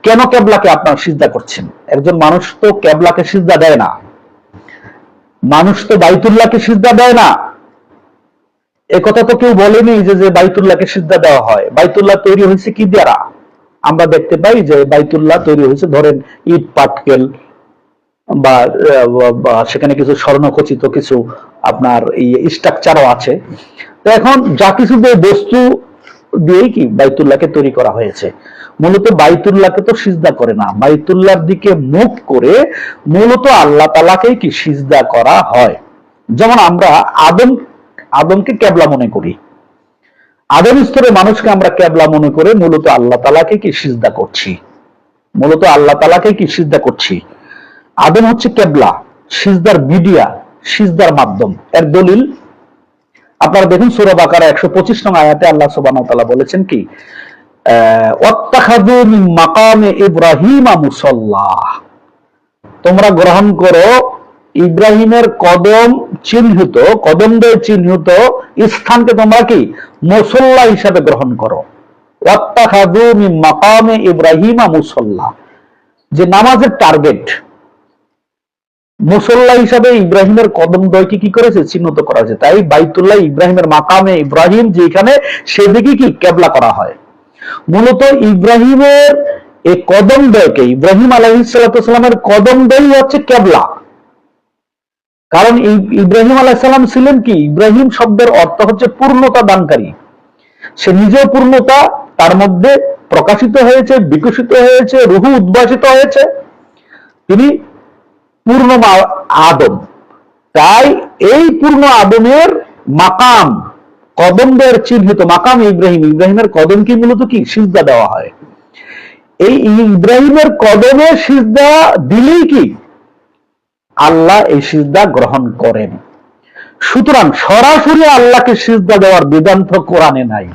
কেন কেবলাকে আপনারা সিজদা করছেন। একজন মানুষ তো কেবলাকে সিজদা দেয় না, মানুষ তো বাইতুল্লাহকে সিজদা দেয় না। একথা তো কেউ বলেনি যে বাইতুল্লাহকে সিজদা দেওয়া হয়। বাইতুল্লাহ তৈরি হয়েছে কি দ্বারা? আমরা দেখতে পাই যে বাইতুল্লাহ তৈরি হয়েছে ধরেন ইট পাটকেল বা সেখানে কিছু স্বর্ণখচিত কিছু আপনার এই স্ট্রাকচারও আছে। তো এখন যা কিছু বস্তু দিয়েই কি বাইতুল্লাহকে তৈরি করা হয়েছে। মূলত বাইতুল্লাহকে তো সিজদা করে না, বাইতুল্লাহর দিকে মুখ করে মূলত আল্লাহ তাআলাকেই কি সিজদা করা হয়। যেমন আমরা আদমকে কেবলা মনে করি, আদম স্তরের মানুষকে আমরা কেবলা মনে করে মূলত আল্লাহ তাআলাকে কি সিজদা করছি, মূলত আল্লাহ তাআলাকে কি সিজদা করছি। আদম হচ্ছে কেবলা, সিজদার মিডিয়া, সিজদার মাধ্যম। এর দলিল আপনারা দেখুন সূরা বাকারা 125 নং আয়াতে আল্লাহ সুবহানাহু ওয়া তাআলা বলেছেন কি, ওয়াত্তাখাযু মিন মাকামে ইব্রাহিমা মুসাল্লা, তোমরা গ্রহণ করো ইব্রাহিমের কদম চিহ্নিত, কদমদের চিহ্নিত স্থানকে তোমরা কি মুসল্লা হিসাবে গ্রহণ করো। ওয়াত্তাখাযু মিন মাকামে ইব্রাহিমা মুসাল্লা, যে নামাজের টার্গেট, মুসল্লা হিসাবে ইব্রাহিমের কদম দ্বয়কে কি করেছে? চিহ্নিত করা হয়েছে। তাই বাইতুল্লাহ ইব্রাহিমের মাকামে ইব্রাহিম যেখানে, সেদিকে কি কেবলা করা হয়। মূলত ইব্রাহিমের এই কদম দ্বয়কে, ইব্রাহিম আলাইহিস সালামের কদম দ্বয় হচ্ছে কেবলা। কারণ ইব্রাহিম আলাইহিস সালাম ছিলেন কি, ইব্রাহিম শব্দের অর্থ হচ্ছে পূর্ণতা দানকারী। সে নিজেও পূর্ণতা, তার মধ্যে প্রকাশিত হয়েছে, বিকশিত হয়েছে, রূহ উদ্ভাসিত হয়েছে, তিনি পূর্ণ আদম। তাই এই পূর্ণ আদমের মাকাম, কদমদের চিহ্নিত মাকাম ইব্রাহিম, ইব্রাহিমের কদমকে মূলত কি সিজদা দেওয়া হয়। এই ইব্রাহিমের কদমে সিজদা দিলেই কি আল্লাহ এই সিজদা গ্রহণ করেন। সুতরাং সরাসরি আল্লাহকে সিজদা দেওয়ার বিধান তো কোরআনে নাই,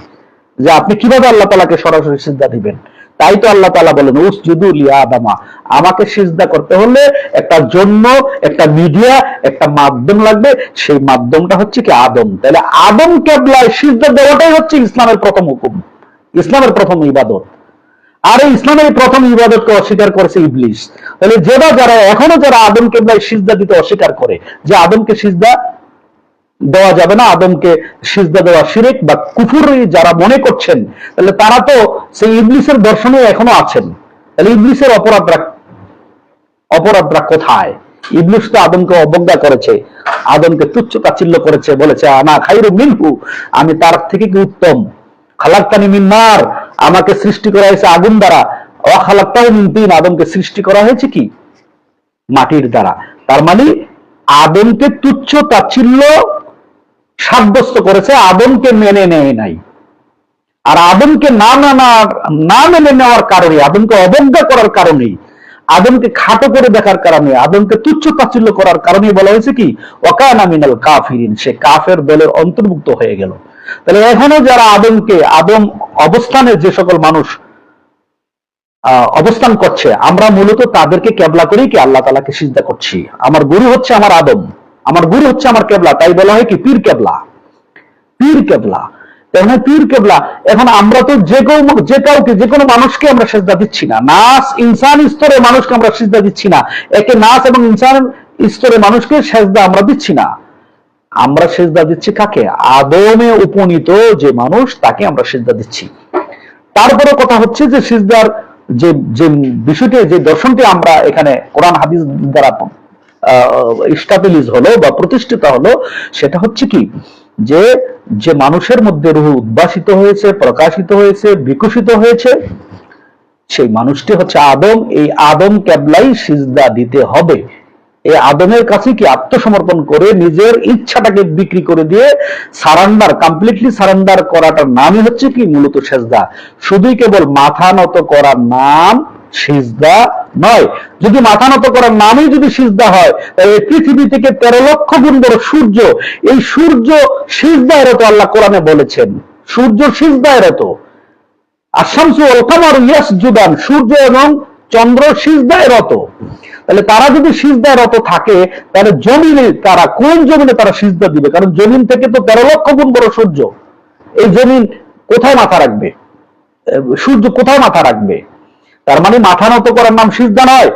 যে আপনি কিভাবে আল্লাহ তাআলাকে সরাসরি সিজদা দিবেন। তাই তো আল্লাহ তাআলা বলেন উসজুদু লিআদামা, আমাকে সিজদা করতে হলে একটা জন্য, একটা মিডিয়া, একটা মাধ্যম লাগবে। সেই মাধ্যমটা হচ্ছে কি আদম। তাহলে আদম কেবলায় সিজদা দেওয়াটাই হচ্ছে ইসলামের প্রথম হুকুম, ইসলামের প্রথম ইবাদত। আর এই ইসলামের প্রথম ইবাদতকে অস্বীকার করেছে ইবলিস। তাহলে যারা এখনো যারা আদম কেবলায় সিজদা দিতে অস্বীকার করে, যে আদমকে সিজদা দেওয়া যাবে না, আদমকে সিজদা দেওয়া শিরক বা কুফর যারা মনে করছেন, তাহলে তারা তো সেই ইবলিসের দর্শনে এখনো আছেন। তাহলে ইবলিসের অপরাধরা কোথায়? ইবলিস তো আদমকে অবজ্ঞা করেছে, আদমকে তুচ্ছ তাচ্ছিল্য করেছে, বলেছে আনা খাইরু মিনহু, আমি তার থেকে কি উত্তম। খালাক্তানি মিন নার, আমাকে সৃষ্টি করা হয়েছে আগুন দ্বারা। খালাক্তাহু মিন তিন, আদমকে সৃষ্টি করা হয়েছে কি মাটির দ্বারা। তার মানে আদমকে তুচ্ছ তাচ্ছিল্য সাব্যস্ত করেছে, আদমকে মেনে নেয় নাই। আর আদমকে না মেনে নেওয়ার কারণে, আদমকে অবজ্ঞা করার কারণে, আদমকে খাটো করে দেখার কারণে, আদমকে তুচ্ছ তাচ্ছিল্য করার কারণে বলা হয়েছে কি ওয়াকানা মিনাল কাফিরিন, সে কাফের দলের অন্তর্ভুক্ত হয়ে গেল। তাহলে এখনো যারা আদম অবস্থানে যে সকল মানুষ অবস্থান করছে, আমরা মূলত তাদেরকে কেবলা করেই কি আল্লাহ তাআলাকে সিজদা করছি। আমার গুরু হচ্ছে আমার আদম, আমার গুরু হচ্ছে আমার কেবলা, তাই বলা হয় কি পীর কেবলা, পীর কেবলা। পীর কেবলা। এখন আমরা তো যে কোনো মানুষকে আমরা সিজদা দিচ্ছি না, নাস ইনসান স্তরে মানুষকে আমরা সিজদা দিচ্ছি না, একে নাস এবং ইনসান স্তরে মানুষকে সিজদা আমরা দিচ্ছি না। আমরা সিজদা দিচ্ছি কাকে? আদমে উপনীত যে মানুষ, তাকে আমরা সিজদা দিচ্ছি। তারপরে কথা হচ্ছে যে সিজদার যে যে বিষয়টি, যে দর্শনটি আমরা এখানে কোরআন হাদিস দ্বারা ইস্টাবলিশ হলো বা প্রতিষ্ঠিত হলো, সেটা হচ্ছে কি যে যে মানুষের মধ্যে রূহ উদ্ভাসিত হয়েছে, প্রকাশিত হয়েছে, বিকশিত হয়েছে, সেই মানুষটি হচ্ছে আদম। এই আদম কেবলাই সিজদা দিতে হবে। এই আদমের কাছে কি আত্মসমর্পণ করে নিজের ইচ্ছাটাকে বিক্রি করে দিয়ে সারেন্ডার, কমপ্লিটলি সারেন্ডার করাটার নামই হচ্ছে কি মূলত সিজদা। শুধুই কেবল মাথা নত করার নাম সিজদা নয়। যদি মাথা নত করার নামই যদি সিজদা হয়, তাহলে পৃথিবী থেকে 13 লক্ষ গুণ বড় সূর্য, এই সূর্য সিজদায় রত। আল্লাহ কোরআনে বলেছেন সূর্য সিজদায় রত। আশ-শামসু ওয়াল কামারু ইয়াসজুদান, সূর্য এবং চন্দ্র সিজদায় রত। তাহলে তারা যদি সিজদায় রত থাকে, তাহলে জমিনে তারা কোন জমিনে তারা সিজদা দিবে? কারণ জমিন থেকে তো 13 লক্ষ গুণ বড় সূর্য। এই জমিন কোথায় মাথা রাখবে? সূর্য কোথায় মাথা রাখবে? তার মানে মাথা নত করার নাম সিজদা নয়,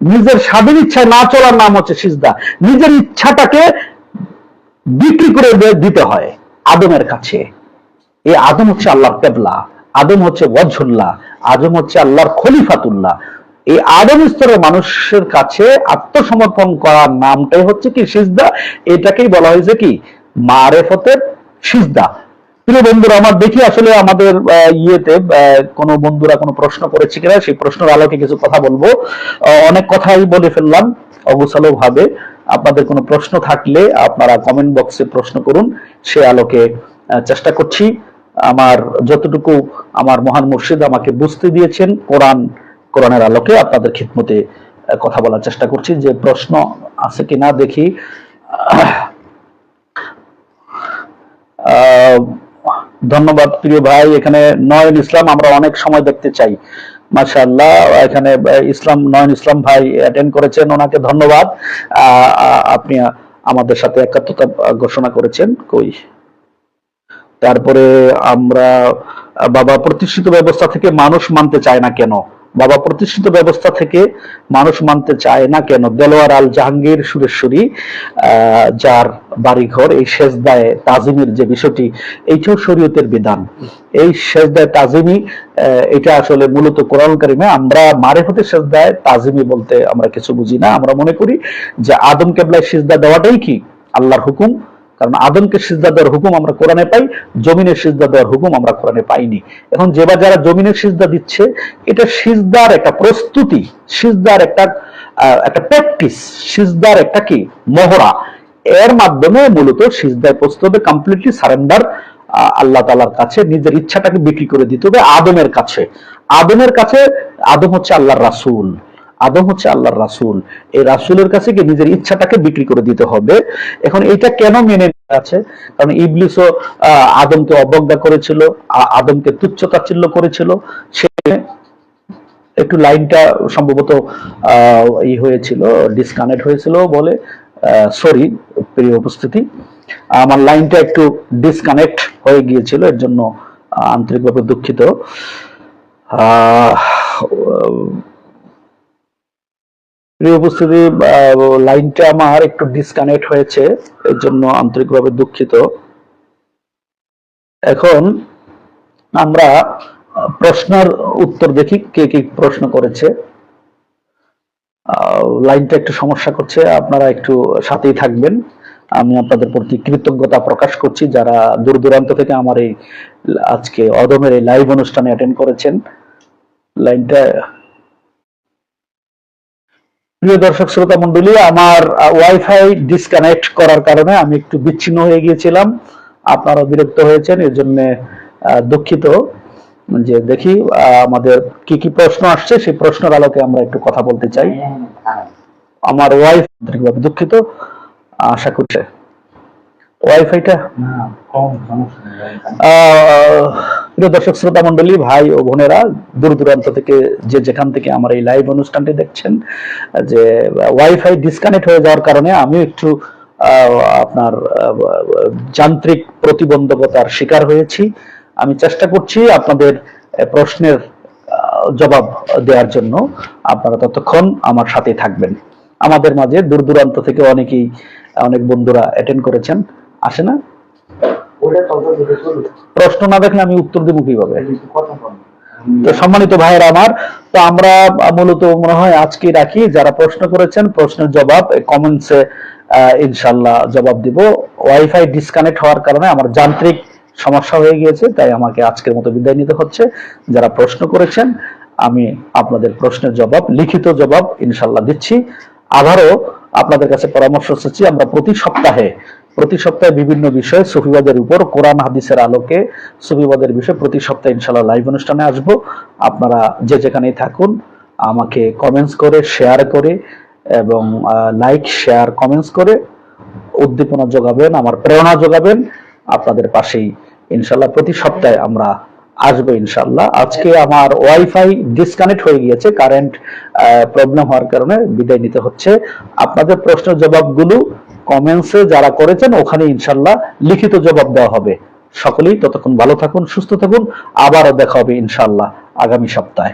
নিজের স্বাধীন ইচ্ছায় না চলার নাম হচ্ছে সিজদা। নিজের ইচ্ছাটাকে বিক্রি করে দিতে হয় আদমের কাছে। এই আদম হচ্ছে আল্লাহর কেবলা, আদম হচ্ছে ওয়াজহুল্লাহ, আদম হচ্ছে আল্লাহর খলিফাতুল্লাহ। এই আদম স্তরের মানুষের কাছে আত্মসমর্পণ করার নামটাই হচ্ছে কি সিজদা। এটাকেই বলা হয়েছে কি মারেফতের সিজদা। প্রিয় বন্ধুরা আমার, দেখি আসলে আমাদের ইয়েতে কোনো বন্ধুরা কোনো প্রশ্ন করেছে কিনা, সেই প্রশ্নের আলোকে কিছু কথা বলবো। অনেক কথাই বলে ফেললাম অগোছালো ভাবে। আপনাদের কোনো প্রশ্ন থাকলে আপনারা কমেন্ট বক্সে প্রশ্ন করুন, সে আলোকে চেষ্টা করছি আমার যতটুকু আমার মহান মুর্শিদ আমাকে বুঝতে দিয়েছেন কোরআনের আলোকে আপনাদের খিদমতে কথা বলার চেষ্টা করছি। যে প্রশ্ন আছে কিনা দেখি। ধন্যবাদ প্রিয় ভাই। এখানে নয়ন ইসলাম, আমরা অনেক সময় দেখতে চাই, মাশাআল্লাহ। এখানে নয়ন ইসলাম ভাই অ্যাটেন্ড করেছেন, ওনাকে ধন্যবাদ। আপনি আমাদের সাথে একাত্মতা ঘোষণা করেছেন। তারপরে আমরা বাবা প্রতিষ্ঠিত ব্যবস্থা থেকে মানুষ মানতে চায় না কেন? বাবা প্রতিষ্ঠিত ব্যবস্থা থেকে মানুষ মানতে চায় না কেন? দেলোয়ার আল জাহাঙ্গীর সুরেশ্বরী, যার বাড়িঘর এই সেজদায় তাজিমের যে বিষয়টি, এইটাও শরীয়তের বিধান। এই সেজদায় তাজিমি, এটা আসলে মূলত কোরআন কারিমে আমরা মারিফতের সেজদায় তাজিমি বলতে আমরা কিছু বুঝি না। আমরা মনে করি যে আদম কেবলায় সিজদা দেওয়াটাই কি আল্লাহর হুকুম, কারণ আদমকে সিজদা দেওয়ার হুকুম আমরা কোরআনে পাই, জমিনের সিজদা দেওয়ার হুকুম আমরা কোরআনে পাইনি। এখন যারা জমিনের সিজদা দিচ্ছে, এটা সিজদার একটা প্রস্তুতি, সিজদার একটা প্র্যাকটিস, সিজদার একটা কি মহড়া। এর মাধ্যমে মূলত সিজদায় পৌঁছতে হবে, কমপ্লিটলি সারেন্ডার আল্লাহ তাআলার কাছে, নিজের ইচ্ছাটাকে বিক্রি করে দিতে হবে আদমের কাছে। আদম হচ্ছে আল্লাহর রাসূল, আদম হচ্ছে আল্লাহর রাসূল। এই রাসূলের কাছে কি নিজের ইচ্ছাটাকে বিক্রি করে দিতে হবে। এখন এটা কেন মেনে নেওয়া আছে? কারণ ইবলিসও আদমকে অবজ্ঞা করেছিল, আদমকে তুচ্ছ তাচ্ছিল্য করেছিল। সে একটু লাইনটা সম্ভবত ই হয়েছিল, ডিসকানেক্ট হয়েছিল বলে সরি প্রিয় উপস্থিতি, আমার লাইনটা একটু ডিসকানেক্ট হয়ে গিয়েছিল, এর জন্য আন্তরিকভাবে দুঃখিত। প্রিয় উপস্থিতি, লাইনটা আমার একটু ডিসকানেক্ট হয়েছে, এর জন্য আন্তরিকভাবে দুঃখিত। এখন আমরা প্রশ্নের উত্তর দেখি, কে কি প্রশ্ন করেছে। লাইনটা একটু সমস্যা করছে, আপনারা একটু সাথেই থাকবেন। আমি আপনাদের প্রতি কৃতজ্ঞতা প্রকাশ করছি যারা দূর দূরান্ত থেকে আমার এই আজকে অদমের এই লাইভ অনুষ্ঠানে অ্যাটেন্ড করেছেন। লাইনটা, প্রিয় দর্শক শ্রোতা মন্ডলী, আমার ওয়াইফাই ডিসকানেক্ট করার কারণে আমি একটু বিচ্ছিন্ন হয়ে গিয়েছিলাম, আপনারা বিরক্ত হয়েছেন, এর জন্য দুঃখিত। যে দেখি আমাদের কি কি প্রশ্ন আসছে, সেই প্রশ্নের আলোকে আমরা একটু কথা বলতে চাই। আমার ওয়াইফাই দুঃখিত, আশা করছে ওয়াইফাইটা প্রিয় দর্শক শ্রোতা মন্ডলী, ভাই ও বোনেরা দূর দূরান্ত থেকে যে যেখান থেকে আমার এই লাইভ অনুষ্ঠানটি দেখছেন, যে ওয়াইফাই ডিসকানেক্ট হয়ে যাওয়ার কারণে আমি একটু আপনার যান্ত্রিক প্রতিবন্ধকতার শিকার হয়েছি। আমি চেষ্টা করছি আপনাদের প্রশ্নের জবাব দেওয়ার জন্য, আপনারা ততক্ষণ আমার সাথে থাকবেন। আমাদের মাঝে দূর দূরান্ত থেকে অনেক বন্ধুরা অ্যাটেন্ড করেছেন, আসে না? প্রশ্ন না দেখলে আমি উত্তর দেবো কিভাবে? তো সম্মানিত ভাইয়েরা আমার, তো আমরা মূলত মনে হয় আজকে রাখি, যারা প্রশ্ন করেছেন প্রশ্নের জবাব কমেন্টসে ইনশাল্লাহ জবাব দিব। ওয়াইফাই ডিসকানেক্ট হওয়ার কারণে আমার যান্ত্রিক সমস্যা হয়ে গিয়েছে, তাই আমাকে আজকের মতো বিদায় নিতে হচ্ছে। যারা প্রশ্ন করেছেন আমি আপনাদের প্রশ্নের জবাব, লিখিত জবাব ইনশাল্লাহ দিচ্ছি। আবারও আপনাদের কাছে পরামর্শ চাচ্ছি, আমরা প্রতি সপ্তাহে বিভিন্ন বিষয় সুফিবাদের উপর কোরআন হাদিসের আলোকে সুফিবাদের বিষয় প্রতি সপ্তাহে ইনশাল্লাহ লাইভ অনুষ্ঠানে আসব। আপনারা যে যেখানেই থাকুন আমাকে কমেন্টস করে, শেয়ার করে এবং লাইক শেয়ার কমেন্টস করে উদ্দীপনা যোগাবেন, আমার প্রেরণা যোগাবেন। আপনাদের পাশেই ইনশাল্লাহ প্রতি সপ্তাহে আমরা আসবো ইনশাল্লাহ। আজকে আমার ওয়াইফাই ডিসকানেক্ট হয়ে গিয়েছে, কারেন্ট প্রবলেম হওয়ার কারণে বিদায় নিতে হচ্ছে। আপনাদের প্রশ্নের জবাবগুলো কমেন্টসে যারা করেছেন ওখানে ইনশাল্লাহ লিখিত জবাব দেওয়া হবে। সকলেই ততক্ষণ ভালো থাকুন, সুস্থ থাকুন, আবারও দেখা হবে ইনশাল্লাহ আগামী সপ্তাহে।